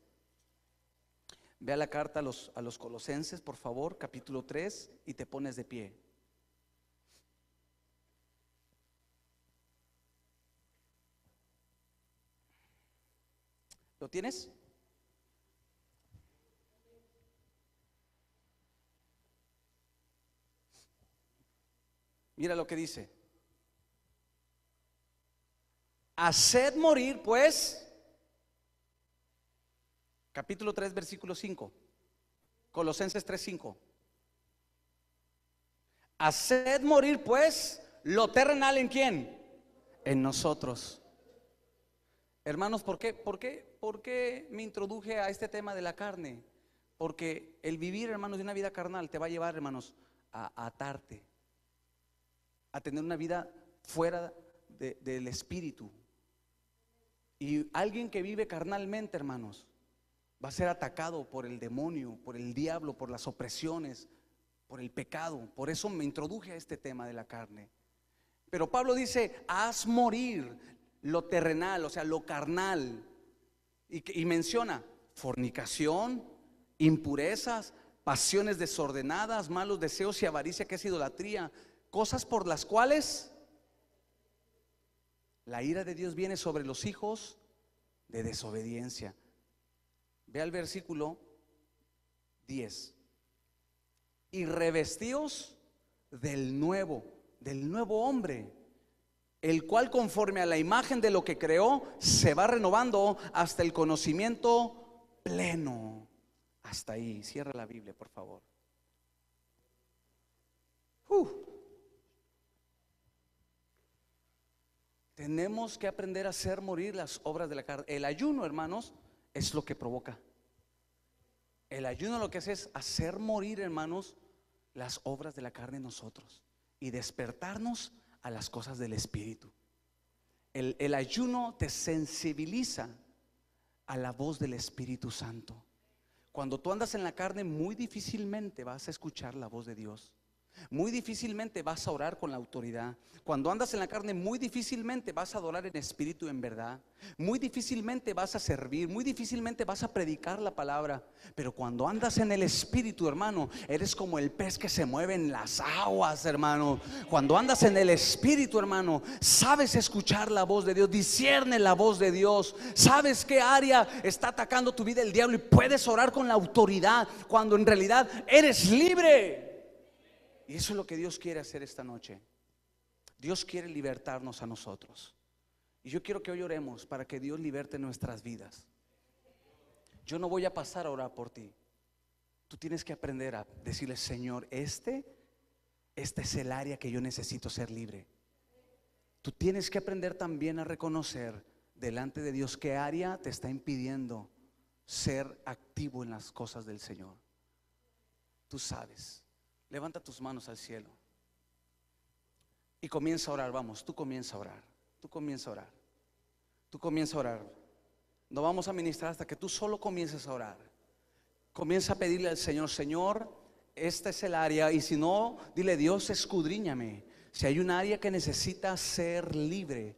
Ve a la carta a los Colosenses, por favor, capítulo 3, y te pones de pie. ¿Lo tienes? Mira lo que dice: haced morir pues, capítulo 3 versículo 5, Colosenses 3:5. Haced morir pues lo terrenal, ¿en quién? En nosotros. Hermanos, ¿por qué me introduje a este tema de la carne? Porque el vivir, hermanos, de una vida carnal te va a llevar, hermanos, a atarte, a tener una vida fuera del Espíritu. Y alguien que vive carnalmente, hermanos, va a ser atacado por el demonio, por el diablo, por las opresiones, por el pecado. Por eso me introduje a este tema de la carne. Pero Pablo dice: haz morir lo terrenal, o sea, lo carnal. Y menciona fornicación, impurezas, pasiones desordenadas, malos deseos y avaricia, que es idolatría. Cosas por las cuales la ira de Dios viene sobre los hijos de desobediencia. Ve al versículo 10. Y revestíos del nuevo hombre, el cual conforme a la imagen de lo que creó se va renovando hasta el conocimiento pleno. Hasta ahí. Cierra la Biblia, por favor. Tenemos que aprender a hacer morir las obras de la carne. El ayuno, hermanos, es lo que provoca. El ayuno lo que hace es hacer morir, hermanos, las obras de la carne en nosotros y despertarnos a las cosas del Espíritu. El ayuno te sensibiliza a la voz del Espíritu Santo. Cuando tú andas en la carne, muy difícilmente vas a escuchar la voz de Dios. Muy difícilmente vas a orar con la autoridad. Cuando andas en la carne, muy difícilmente vas a adorar en espíritu y en verdad. Muy difícilmente vas a servir, muy difícilmente vas a predicar la palabra. Pero cuando andas en el Espíritu, hermano, eres como el pez que se mueve en las aguas, hermano. Cuando andas en el Espíritu, hermano, sabes escuchar la voz de Dios, disciernes la voz de Dios, sabes qué área está atacando tu vida el diablo, y puedes orar con la autoridad cuando en realidad eres libre. Y eso es lo que Dios quiere hacer esta noche. Dios quiere libertarnos a nosotros. Y yo quiero que hoy oremos para que Dios liberte nuestras vidas. Yo no voy a pasar a orar por ti. Tú tienes que aprender a decirle: Señor, este este es el área que yo necesito ser libre. Tú tienes que aprender también a reconocer delante de Dios qué área te está impidiendo ser activo en las cosas del Señor. Tú sabes. Levanta tus manos al cielo y comienza a orar. Vamos, tú comienza a orar. Tú comienza a orar. Tú comienza a orar. No vamos a ministrar hasta que tú solo comiences a orar. Comienza a pedirle al Señor: Señor, esta es el área. Y si no, dile: Dios, escudriñame. Si hay un área que necesita ser libre,